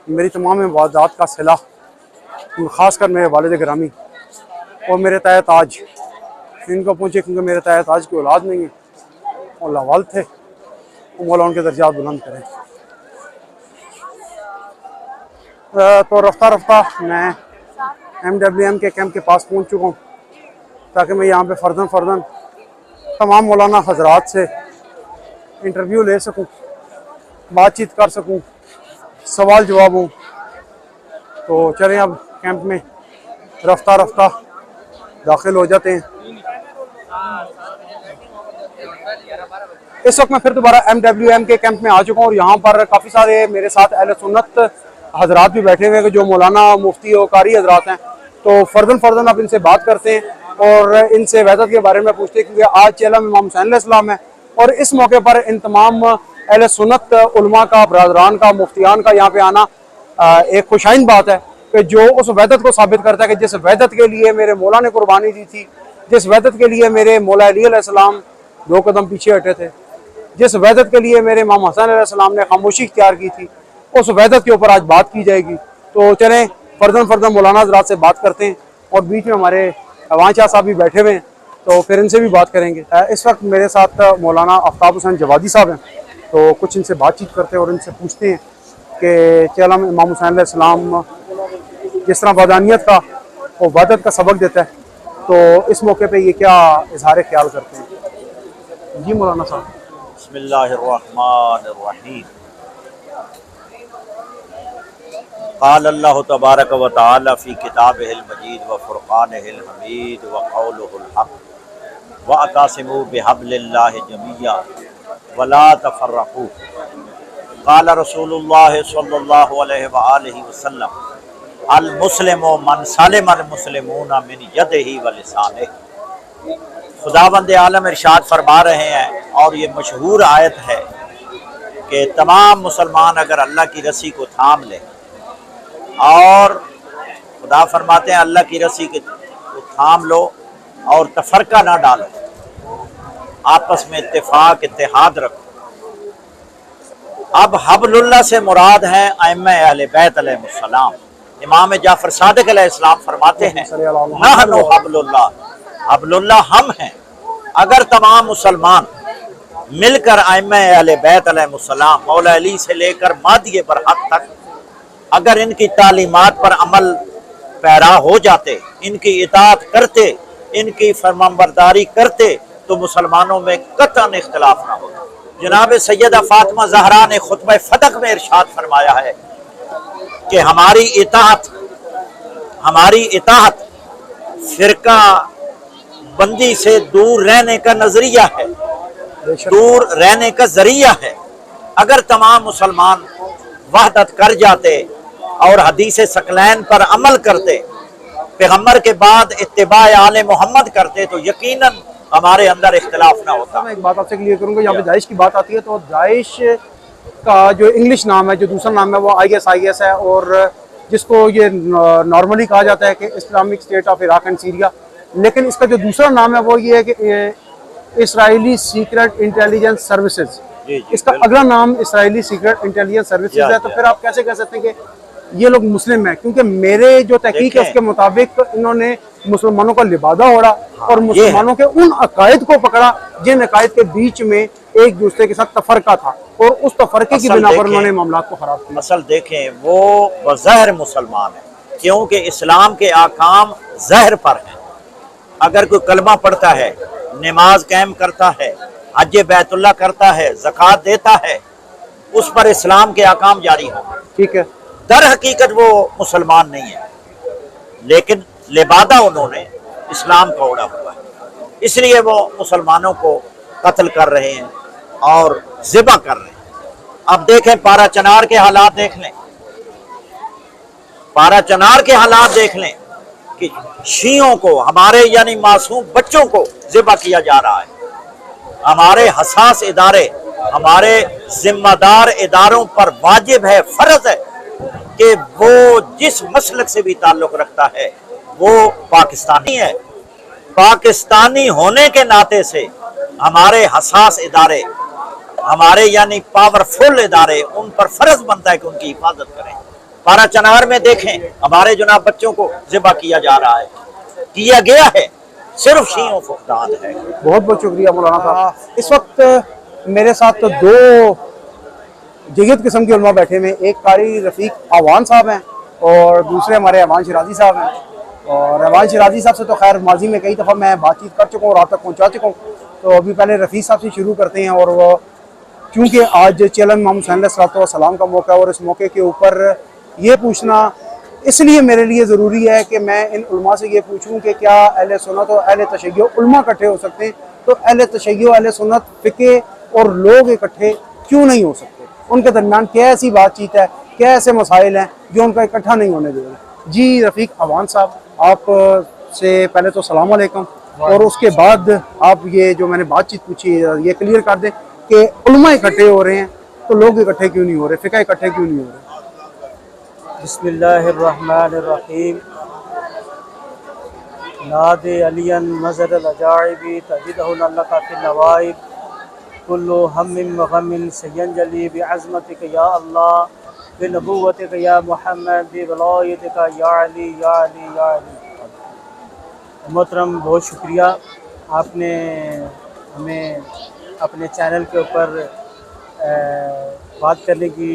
Speaker 1: मेरी तमाम इबादत का सिला ख़ासकर मेरे वालिद गिरामी और मेरे ताया ताज इनको पहुँचे, क्योंकि मेरे ताया ताज की औलाद नहीं है और लावाल थे, तो मौला उनके दर्जात बुलंद करें। तो रफ्ता रफ्ता मैं MWM के कैंप के पास पहुंच चुका हूं ताकि मैं यहाँ पे फ़र्दन तमाम मौलाना हजरात से इंटरव्यू ले सकूं, बातचीत कर सकूं, सवाल जवाब हो। तो चलें अब कैंप में रफ्ता रफ्ता दाखिल हो जाते हैं। इस वक्त मैं फिर दोबारा MWM के कैंप में आ चुका हूँ और यहाँ पर काफ़ी सारे मेरे साथ अहले सुन्नत हजरात भी बैठे हुए हैं जो मौलाना मुफ्ती और कारी हजरात हैं। तो फ़र्दन अब इनसे बात करते हैं और इनसे वहदत के बारे में पूछते हैं, क्योंकि आज चेलम इमाम हुसैन अलैहिस्सलाम है और इस मौके पर इन तमाम अहले सुन्नत उलमा का, बरादरान का, मुफ्तियान का यहाँ पे आना एक खुशाइन बात है कि जो उस वहदत को साबित करता है कि जिस वहदत के लिए मेरे मौला ने कुर्बानी दी थी, जिस वहदत के लिए मेरे मौला अली अलैहिस्सलाम 2 कदम पीछे हटे थे, जिस वहदत के लिए मेरे इमाम हसन अलैहिस्सलाम ने खामोशी इख्तियार की थी, उस वहदत के ऊपर आज बात की जाएगी। तो चलें फ़र्दन मौलाना हज़रात से बात करते हैं और बीच में हमारे वांचा साहब भी बैठे हुए हैं, तो फिर इनसे भी बात करेंगे। इस वक्त मेरे साथ मौलाना आफ्ताब हुसैन जवादी साहब हैं, तो कुछ इनसे बातचीत करते हैं और इनसे पूछते हैं कि चलम इमाम हुसैन अलैहिस्सलाम जिस तरह बदानियत का और वहदत का सबक देता है, तो इस मौके पे ये क्या इजहार ख्याल करते हैं? जी मौलाना साहब।
Speaker 6: बिस्मिल्लाहिर्रहमानिर्रहीम। क़ाल अल्लाहु तबारक व तआला फ़ी किताबिहिल मजीद व फ़ुरक़ानिहिल हमीद व क़ौलुहुल हक़ व अतासिमू बिहब्लिल्लाहि जमीअ व ला तफ़र्रक़ू। क़ाल रसूलुल्लाह सल्लल्लाहु अलैहि व आलिहि वसल्लम अल मुस्लिमु मन सलिमल मुस्लिमूना मिन यदिही व लिसानिही। खुदावंद आलम इरशाद फरमा रहे हैं और ये मशहूर आयत है कि तमाम मुसलमान अगर अल्लाह की रस्सी को थाम लें, और खुदा फरमाते हैं अल्लाह की रस्सी को थाम लो और तफरका ना डालो, आपस में इत्तेफाक इत्तेहाद रखो। अब हबलुल्लाह से मुराद है अइम्मा अहले बैत अलैहिमुस्सलाम। इमाम जाफर सादिक अलैहिस्सलाम फरमाते हैं नहनु हबलुल्लाह, हबलुल्लाह हम हैं। अगर तमाम मुसलमान मिलकर अइम्मा अहले बैत अलैहिमुस्सलाम मौला अली से लेकर मादिए बरहक तक अगर इनकी तालीमात पर अमल पैरा हो जाते, इनकी इताअत करते, इनकी फरमाबरदारी करते, तो मुसलमानों में कतन इख्तिलाफ ना होता। जनाब सैयदा फातिमा ज़हरा ने खुतबा फतक में इरशाद फरमाया है कि हमारी इताअत फिरका बंदी से दूर रहने का नजरिया है, दूर रहने का जरिया है। अगर तमाम मुसलमान वहदत कर जाते और हदीस सकलैन पर अमल करते, पैगम्बर के बाद इत्तिबा आले मोहम्मद करते, तो यकीनन हमारे अंदर इख्तिलाफ ना होता।
Speaker 1: मैं एक बात आपसे क्लियर करूंगा, यहाँ पे दाइश की बात आती है तो दाइश का जो इंग्लिश नाम है, जो दूसरा नाम है वो ISIS है, और जिसको ये नॉर्मली कहा जाता है कि Islamic state of Iraq and Syria. लेकिन इसका जो दूसरा नाम है वो ये है कि इसराइली सीक्रेट इंटेलिजेंस सर्विसेज।
Speaker 6: जी,
Speaker 1: इसका अगला नाम इसराइली सीक्रेट इंटेलिजेंस सर्विसेज है, तो फिर आप कैसे कह सकते हैं कि ये लोग मुस्लिम हैं? क्योंकि मेरे जो तहकीक है उसके मुताबिक इन्होंने मुसलमानों का लिबादा ओढ़ा और मुसलमानों के उन अकायद को पकड़ा जिन अकायद के बीच में एक दूसरे के साथ तफरका था, और उस तफरके की बिना पर उन्होंने मामलात को खराब किया।
Speaker 6: असल देखें, वो बज़ाहिर मुसलमान है, क्योंकि इस्लाम के आकाम ज़ाहिर पर हैं। अगर कोई कलमा पढ़ता है, नमाज कायम करता है, हज बैतुल्लाह करता है, ज़कात देता है, उस पर इस्लाम के आकाम जारी हों।
Speaker 1: ठीक है,
Speaker 6: दर हकीकत वो मुसलमान नहीं है, लेकिन लिबादा उन्होंने इस्लाम का ओढ़ा हुआ है, इसलिए वो मुसलमानों को कत्ल कर रहे हैं और ज़िबा कर रहे हैं। अब देखें पारा चनार के हालात देख लें, पारा चनार के हालात देख लें कि शियों को, हमारे यानी मासूम बच्चों को ज़िबा किया जा रहा है। हमारे हसास इदारे, हमारे जिम्मेदार इदारों पर वाजिब है, फर्ज है कि वो जिस मसलक से भी ताल्लुक रखता है वो पाकिस्तानी है। पाकिस्तानी होने के नाते से हमारे हसास इदारे, हमारे यानी पावरफुल इदारे, उन पर फर्ज बनता है कि उनकी हिफाजत करें। पारा चनार में देखें, हमारे जनाब बच्चों को ज़िबा किया जा रहा है, किया गया है, सिर्फ शियों फुकदान है।
Speaker 1: बहुत बहुत शुक्रिया मौलाना साहब। इस वक्त मेरे साथ तो दो जयद किस्म के उलमा बैठे हुए, एक कारी रफ़ीक आवान साहब हैं और दूसरे हमारे अमान शिराजी साहब हैं। और अमान शिराजी साहब से तो खैर माजी में कई दफ़ा मैं बातचीत कर चुका हूँ और आप तक पहुँचा चुका हूँ, तो अभी पहले रफ़ीक साहब से शुरू करते हैं। और वो चूँकि आज चलन मोहम्मद सल्लल्लाहु का मौका है और इस मौके के ऊपर ये पूछना इसलिए मेरे लिए ज़रूरी है कि मैं इन उलमा से ये पूछूं कि क्या अहले सुन्नत और अहले तशय्युअ उलमा इकट्ठे हो सकते हैं, तो अहले तशय्युअ, अहले सुन्नत, फ़िक़्ह और लोग इकट्ठे क्यों नहीं हो सकते? उनके दरमियान क्या ऐसी बातचीत है, क्या ऐसे मसाइल हैं जो उनका इकट्ठा नहीं होने दे रहे? जी रफ़ीक अवान साहब, आप से पहले तो सलाम अलैकुम, और उसके बाद आप ये जो मैंने बातचीत पूछी ये क्लियर कर दें कि उलमा इकट्ठे हो रहे हैं तो लोग इकट्ठे क्यों नहीं हो रहे, फ़िक़्ह इकट्ठे क्यों नहीं हो रहे?
Speaker 7: बिस्मिल्लाहिर्रहमानिर्रहीम। नादे अलियन मज़र अल-अजाइबी तजिदहु लका फ़िल नवाइब कुल्लु हम्मिन व गम्मिन सयंजली बिअज़मतिका या अल्लाह बिनबुव्वतिका या मुहम्मद बिवलायतिका या अली या अली या अली। मोहतरम, बहुत शुक्रिया, आपने हमें अपने चैनल के ऊपर बात करने की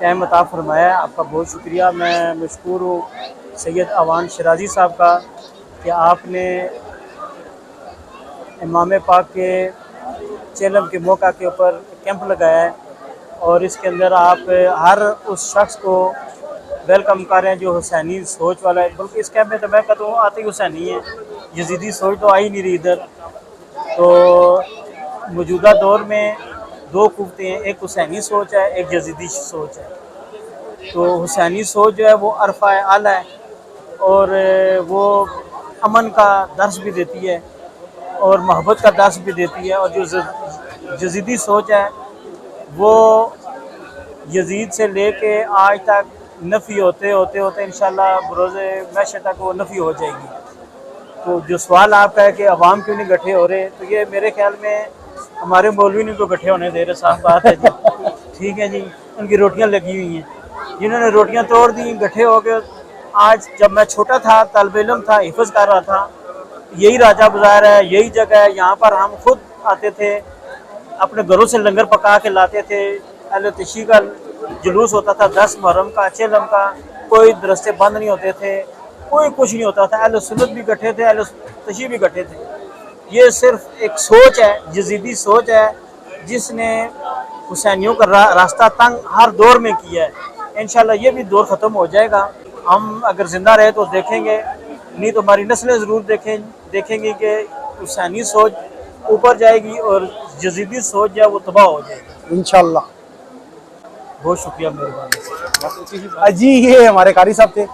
Speaker 7: टाइम अता फरमाया, आपका बहुत शुक्रिया। मैं मशकूर हूँ सैयद अवान शिराजी साहब का कि आपने इमाम पाक के चेलम के मौका के ऊपर कैंप लगाया है और इसके अंदर आप हर उस शख्स को वेलकम कर रहे हैं जो हुसैनी सोच वाला है। बल्कि इस कैंप में तो मैं कहता हूँ आते ही हुसैनी है, यजीदी सोच तो आई नहीं रही इधर। तो मौजूदा दौर में दो कुव्वतें हैं, एक हुसैनी सोच है, एक यजीदी सोच है। तो हुसैनी सोच जो है वो अरफ़ा आला है और वो अमन का दर्स भी देती है और मोहब्बत का दर्स भी देती है। और जो यजीदी सोच है वो यजीद से लेके आज तक नफ़ी होते होते होते इंशाल्लाह बरोज़े महशर तक वो नफ़ी हो जाएगी। तो जो सवाल आपका है कि अवाम क्यों नहीं इकट्ठे हो रहे, तो ये मेरे ख्याल में हमारे मौलवी नहीं को इकट्ठे होने दे रहे, साफ बात है जी। ठीक है जी, उनकी रोटियां लगी हुई हैं, जिन्होंने रोटियां तोड़ दी इकट्ठे हो गए। आज जब मैं छोटा था, तलब इल्म था, हिफ्ज़ कर रहा था, यही राजा बाज़ार है, यही जगह है, यहाँ पर हम खुद आते थे, अपने घरों से लंगर पका के लाते थे। अहले तशी का जुलूस होता था 10 मुहर्रम का, चेलम का, कोई दरस्ते बंद नहीं होते थे, कोई कुछ नहीं होता था। अहले सुन्नत भी इकट्ठे थे, अहले तशी भी इकट्ठे थे। ये सिर्फ एक सोच है, यजीदी सोच है, जिसने हुसैनियों का रास्ता तंग हर दौर में किया है। इंशाल्लाह ये भी दौर ख़त्म हो जाएगा। हम अगर ज़िंदा रहे तो देखेंगे, नहीं तो हमारी नस्लें ज़रूर देखेंगी कि हुसैनी सोच ऊपर जाएगी और यजीदी सोच जो है वो तबाह हो जाएगी
Speaker 1: इंशाल्लाह।
Speaker 7: बहुत शुक्रिया, मेहरबानी
Speaker 1: जी। ये हमारे कारी साहब थे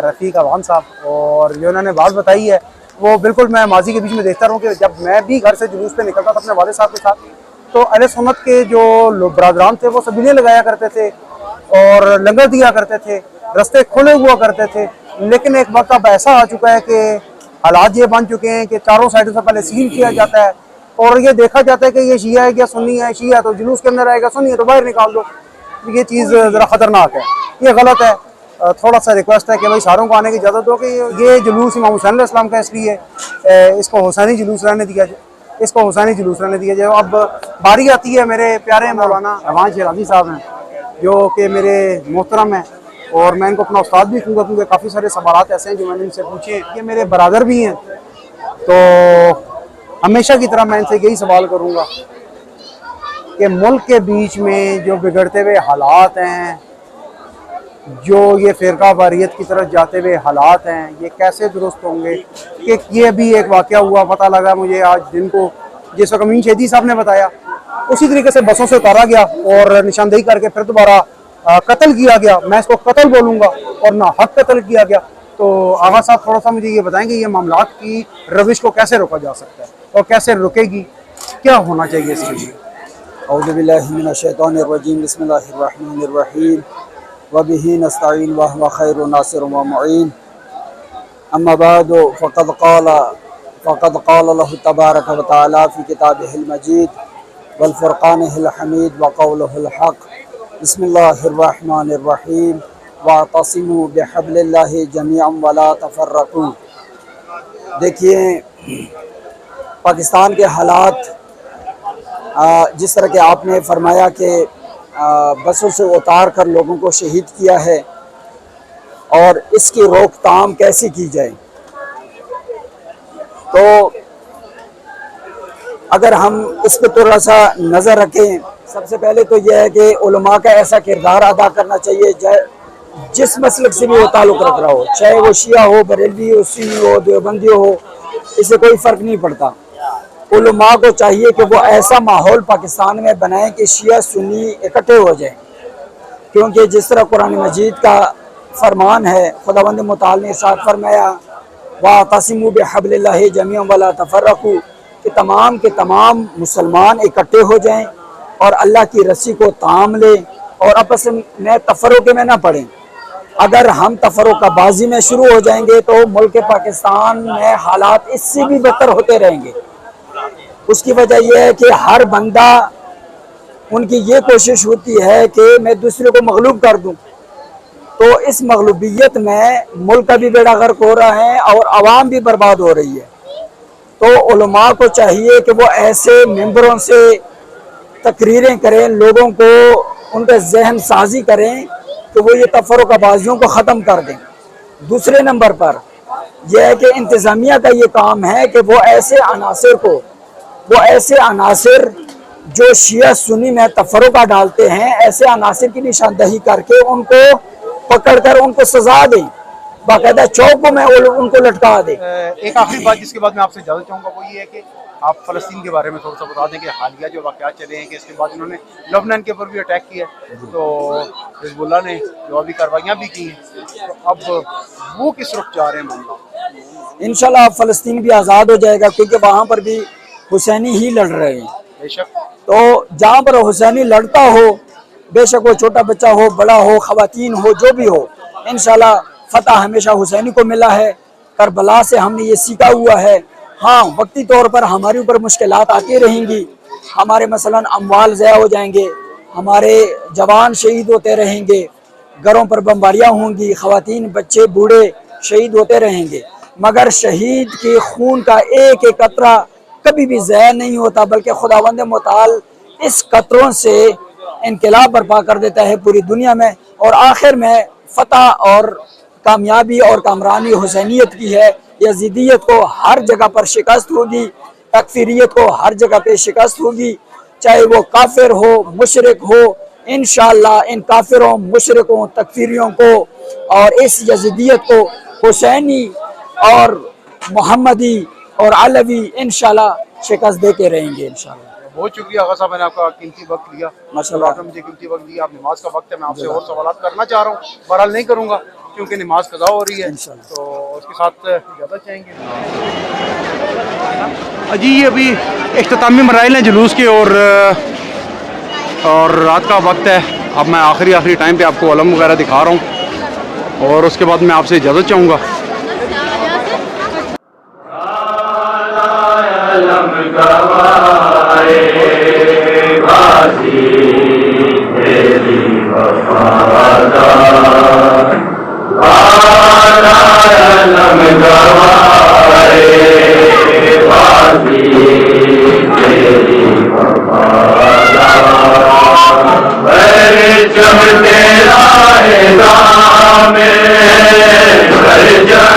Speaker 1: रफ़ीक अवान साहब, और जो उन्होंने बात बताई है वो बिल्कुल मैं माजी के बीच में देखता रहूँ कि जब मैं भी घर से जुलूस पे निकलता था अपने वाले साहब के साथ, तो अहले सुन्नत के जो बरादरान थे वो सबीले लगाया करते थे और लंगर दिया करते थे, रास्ते खुले हुआ करते थे। लेकिन एक वक्त अब ऐसा आ चुका है कि हालात ये बन चुके हैं कि चारों साइडों से पहले सील किया जाता है और ये देखा जाता है कि ये शिया है या सुन्नी है, शिया तो जुलूस के अंदर आएगा, सुन्नी है तो बाहर निकाल दो। ये चीज़ ज़रा ख़तरनाक है, ये गलत है। थोड़ा सा रिक्वेस्ट है कि भाई सारों को आने की इजाज़त दो कि ये जुलूस इमाम हुसैन अलैहिस्सलाम का इसलिए इसको हुसैनी जुलूस रहने दिया जाए, इसको हुसैनी जुलूस रहने दिया जाए। अब बारी आती है मेरे प्यारे मौलाना रवान शिराजी साहब हैं जो कि मेरे मोहतरम हैं और मैं इनको अपना उस्ताद भी कहूँगा क्योंकि काफ़ी सारे सवालात ऐसे हैं जो मैंने इनसे पूछे हैं। ये मेरे बरादर भी हैं, तो हमेशा की तरह मैं इनसे यही सवाल करूँगा कि मुल्क के बीच में जो बिगड़ते हुए हालात हैं, जो ये फ़िरका वारियत की तरफ जाते हुए हालात हैं, ये कैसे दुरुस्त होंगे। कि ये भी एक वाक़या हुआ, पता लगा मुझे आज दिन को, जिस वक्त अमीन शेदी साहब ने बताया, उसी तरीके से बसों से उतारा गया और निशानदेही करके फिर दोबारा कत्ल किया गया। मैं इसको कत्ल बोलूँगा और ना हक कत्ल किया गया। तो आगा साहब थोड़ा सा मुझे ये बताएंगे ये मामलात की रविश को कैसे रोका जा सकता है और कैसे रुकेगी, क्या होना चाहिए इसके लिए।
Speaker 8: औज़ु बिल्लाहि मिनश शैतानिर रजीम, बिस्मिल्लाहिर रहमानिर रहीम, व बिही नस्तईन व हुवा खैरुन नासिर व मुईन, अम्मा बादु फ़क़द क़ाल अल्लाहु तबारक व तआला फ़ी किताबिहिल मजीद वल फ़ुरक़ानिहिल हमीद व क़ौलिहिल हक़, बिस्मिल्लाहिर रहमानिर रहीम, वातसिमू बिहब्लिल्लाहि जमीअन वला तफ़र्रक़ू। देखिए, पाकिस्तान के हालात जिस तरह के आपने फरमाया कि बसों से उतार कर लोगों को शहीद किया है और इसकी रोकथाम कैसे की जाए, तो अगर हम इस पर थोड़ा सा नज़र रखें, सबसे पहले तो यह है कि उलमा का ऐसा किरदार अदा करना चाहिए जिस मसलक से भी वो ताल्लुक़ रख रहा हो, चाहे वो शिया हो, बरेलवी हो, सुन्नी हो, देवबंदी हो, इससे कोई फ़र्क नहीं पड़ता। उलमा को चाहिए कि वो ऐसा माहौल पाकिस्तान में बनाएं कि शिया सुन्नी इकट्ठे हो जाएं, क्योंकि जिस तरह कुरान मजीद का फरमान है, खुदावंद मुताल ने इरशाद फरमाया वातसिमू बिहब्लिल्लाहि जमीअन वला तफ़र्रक़ू, कि तमाम के तमाम मुसलमान इकट्ठे हो जाएं और अल्लाह की रस्सी को थाम लें और आपस में तफर्रुक़ में ना पड़ें। अगर हम तफर्रुक़बाज़ी में शुरू हो जाएंगे तो मुल्क पाकिस्तान में हालात इससे भी बेहतर होते रहेंगे। उसकी वजह यह है कि हर बंदा, उनकी ये कोशिश होती है कि मैं दूसरे को मगलूब कर दूं, तो इस मगलूबियत में मुल्क का भी बेड़ा गर्क हो रहा है और आवाम भी बर्बाद हो रही है। तो उलमा को चाहिए कि वो ऐसे मेंबरों से तकरीरें करें, लोगों को उनका जहन साजी करें कि वो ये तफर्रुक़बाज़ियों को ख़त्म कर दें। दूसरे नंबर पर यह है कि इंतज़ामिया का ये काम है कि वो ऐसे अनासिर जो शिया सुन्नी में तफर्रुक़ा डालते हैं, ऐसे अनासिर की निशानदही करके उनको पकड़ कर उनको सजा दें, बाकायदा चौकों में उनको लटका दें।
Speaker 1: एक आखिरी बात जिसके बाद मैं आपसे इजाज़त चाहूँगा वो ये है कि आप फ़लस्तीन के बारे में थोड़ा सा बता दें कि हालिया जो वाक़यात चले हैं कि इसके बाद उन्होंने लबनान के ऊपर भी अटैक किया, तो हिज़्बुल्लाह ने जवाबी कार्रवाइयाँ भी की हैं, तो अब वो किस रुख जा रहे हैं मामला।
Speaker 8: इंशाल्लाह फ़लस्तीन भी आज़ाद हो जाएगा, क्योंकि वहाँ पर भी हुसैनी ही लड़ रहे हैं।
Speaker 1: बेशक,
Speaker 8: तो जहाँ पर हुसैनी लड़ता हो, बेशक वो छोटा बच्चा हो, बड़ा हो, ख़वातीन हो, जो भी हो, इंशाल्लाह फ़तह हमेशा हुसैनी को मिला है। करबला से हमने ये सीखा हुआ है। हाँ, वक्ती तौर पर हमारे ऊपर मुश्किलात आती रहेंगी, हमारे मसलन अमवाल ज़ाया हो जाएंगे, हमारे जवान शहीद होते रहेंगे, घरों पर बमबारियाँ होंगी, ख़वातीन बच्चे बूढ़े शहीद होते रहेंगे, मगर शहीद के खून का एक एक कतरा कभी भी ज़ाया नहीं होता, बल्कि खुदावंद मुताल इस कतरों से इनकलाब बर्पा कर देता है पूरी दुनिया में, और आखिर में फ़तह और कामयाबी और कामरानी हुसैनियत की है। यजीदियत को हर जगह पर शिकस्त होगी, तकफीरियत को हर जगह पे शिकस्त होगी, चाहे वो काफिर हो, मुशरिक हो। इंशाअल्लाह इन काफिरों, मुशरिकों, तकफीरियों को और इस यजीदियत को हुसैनी और मोहम्मदी और अलवी इंशाअल्लाह शिकस्त देते रहेंगे इंशाअल्लाह।
Speaker 1: बहुत शुक्रिया आगा साहब, मैंने आपका कीमती वक्त लिया,
Speaker 8: माशाअल्लाह
Speaker 1: आपने मुझे कीमती वक्त दिया। आप नमाज का वक्त है, मैं आपसे और सवाल करना चाह रहा हूँ, बहरहाल नहीं करूँगा क्योंकि नमाज कज़ा हो रही है, तो उसके साथ इजाज़त चाहेंगे। जी, ये अभी इख्तितामी मराइल हैं जुलूस के और रात का वक्त है। अब मैं आखिरी टाइम पे आपको अलम वगैरह दिखा रहा हूँ और उसके बाद मैं आपसे इजाज़त चाहूँगा।
Speaker 9: गवाए बाजी तेरी वफादार आला अलम गवाए बाजी तेरी वफादार परचम तेरा है दामे परचम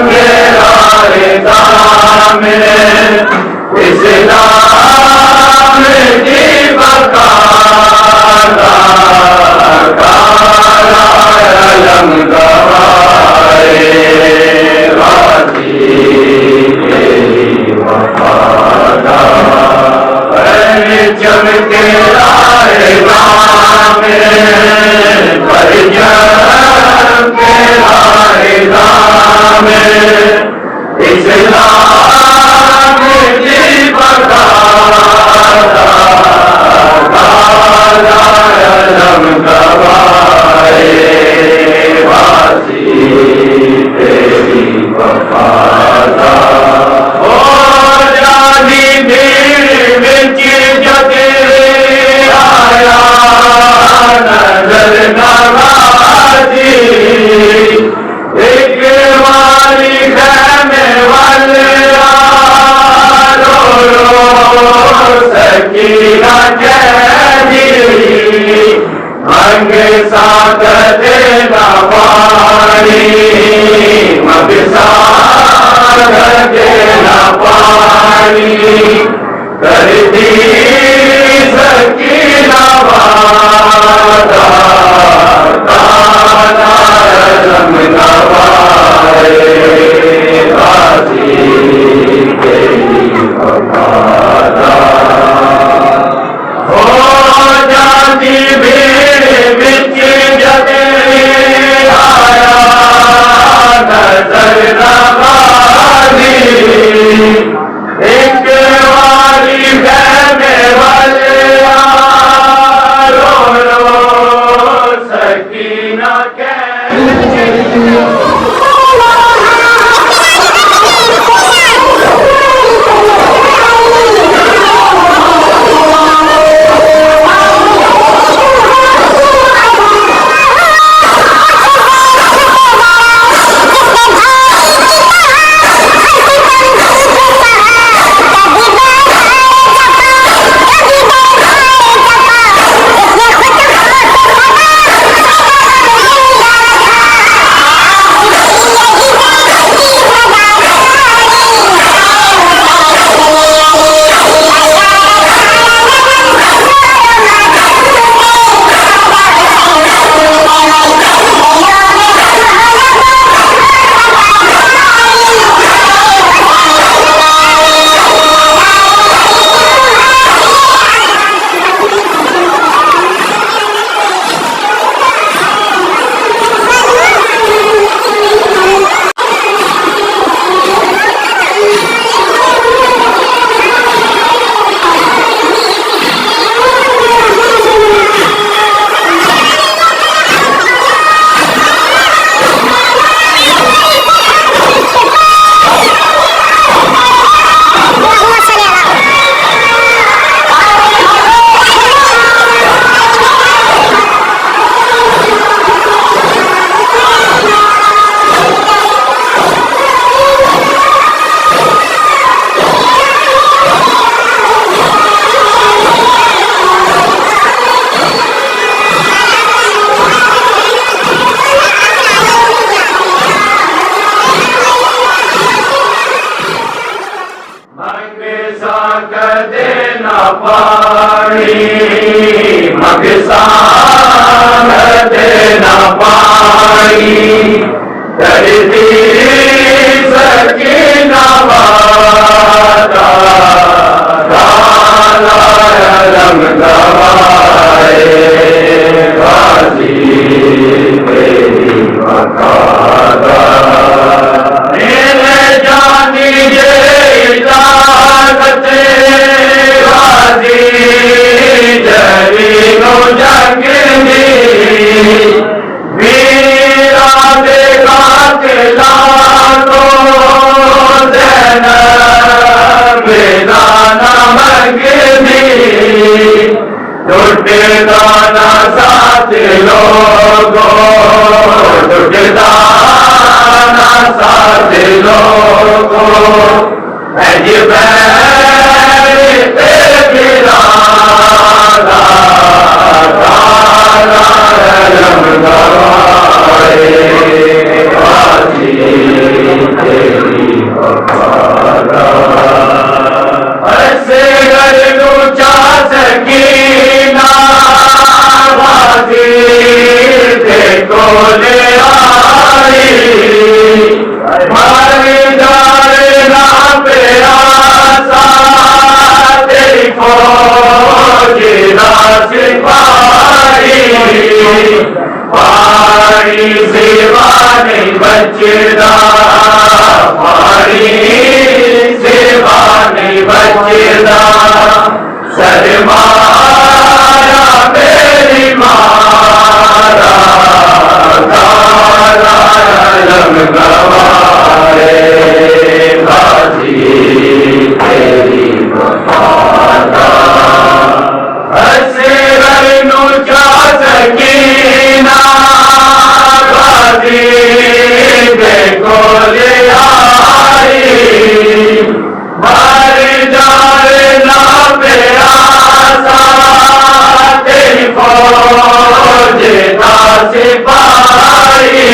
Speaker 9: तेरा है दामे इस्लाम की बकाला काला अलम गवाए गाजी तेरी वफादार परचम तेरा है दामे परचम तेरा है दामे इस्लाम की बकाला काला अलम गवाए बाजी तेरी वफादार ओ जानी भीड़ विच जगे आया नजर नवाजी एक वाली खैमे वाले रो सकीना जैदी अंग साथ देना पानी मग साथ देना पानी कर दी सकीना वादा काला अलम गवाए गाजी तेरी वफादार हो जाती भीड़ बिच जगे आया नजर नवाजी एक वाली खैमे वाले रो सकीना के पानी मगसान देना पानी कर दी सकीना वादा काला अलम गवाए गाजी तेरी वफादार मेरे जानी जे इजाजत जलीलो जगनी वीरा देखा के लालो देना टूटता ना साथ लोगो है ये बैठे बिरादा तारा रम गवाए बाजी तेरी वफादा ऐसे घर ऊंचा सकीना बाजी देखो ले आई मारी जाए ना पे आसा तेरी फौज ना सिपाही पानी सेवा नहीं बचदा पानी सेवा नहीं बचदा सरमाया मेरी मारा तारा लम गवाए बाजी तेरी वफादा ऐसे रनु जा सकीना बाजी देखो ले आई मर जाए ना पे आसा तेरी फौज ना सिपाही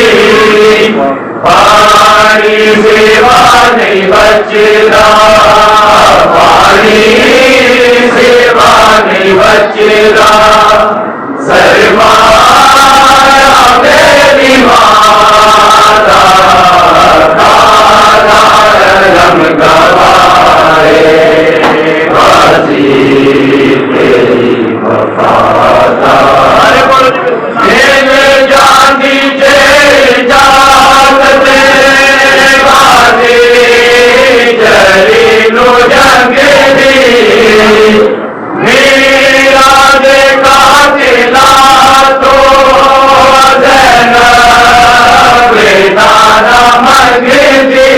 Speaker 9: पानी सेवा नहीं बचदा पानी सेवा नहीं बचदा सरमाया मेरी माता तारा रम गवाए बाजी तेरी वफादा मेरे जानी जे जागते बाजी जरीनो जंग दी मेरा देखा दिला तो दाना मंगदी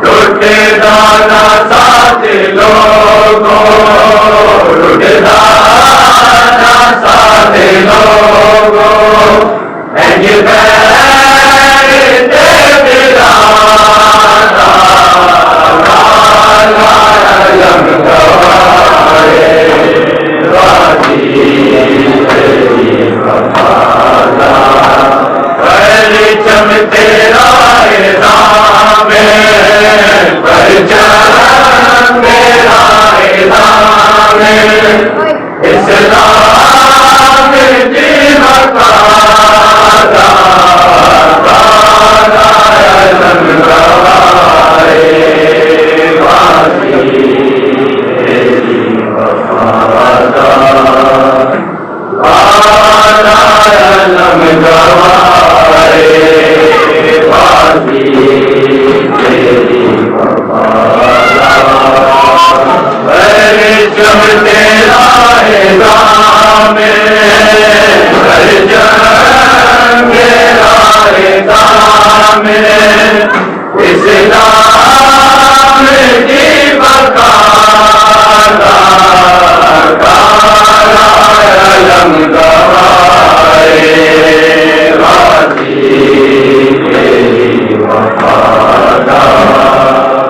Speaker 9: टूटे दाना साथ लोगो टूटे दाना साथ लोगो ये बैठे बिरादा काला लम गवाए बाजी तेरी वफादा परचम तेरा राम परचम तेरा राम इस्लाम की मकादा तारा लम गवाए बाजी तेरी वफादा तारा लम गवाए बाजी तेरी वफादा परचम तेरा राम परचम तेरा राम इस्लाम की बकादा काला लम गवाए बाजी तेरी वफादा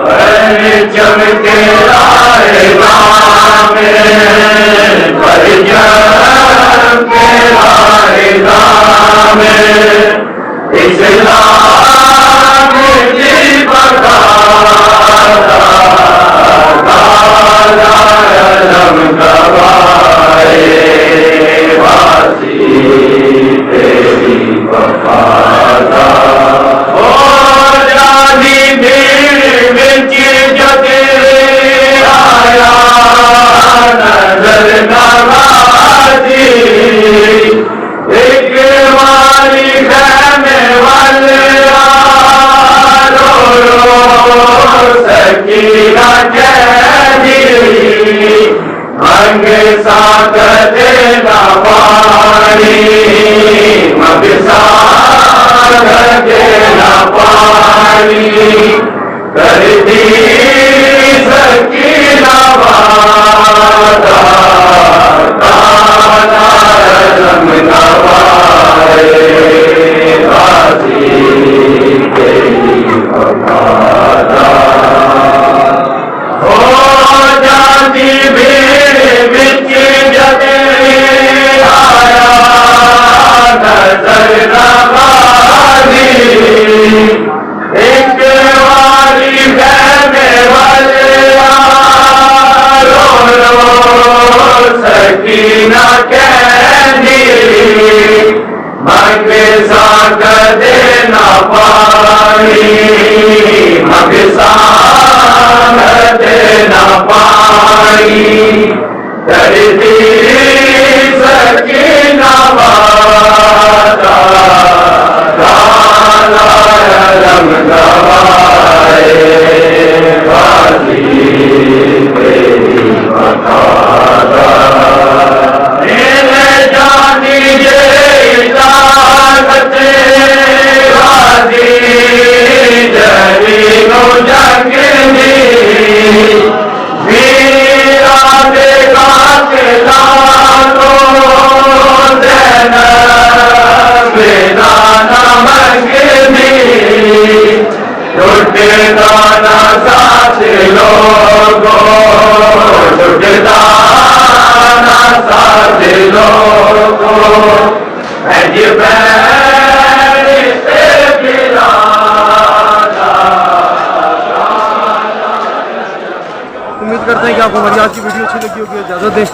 Speaker 9: परचम तेरा राम परचम तेरा राम इस्लाम की बकादा काला लम गवाए बाजी तेरी वफादा ओ जानी भीड़ बिच जग आया नजर नवाजी एक वाली खैमे वाले रो रो सकीना कहदी मंगे साथ देना पानी मग साथ देना पानी कर दी सकीना वादा तारा लम गवाए देना पाई करती सकीना वादा काला रंग गवाए बाजी तेरी बतादा मेरे जानी ये ताकते बाजी जरीनो जंगली वीरा देखा के लालो देना बेदाना मंगनी टूटे दाना साथ लोगो टूटे दाना साथ लोगो जी
Speaker 1: उम्मीद करते हैं कि आपको हमारी आज की वीडियो अच्छी लगी होगी। इजाज़त दें।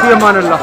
Speaker 1: फ़ी अमान अल्लाह।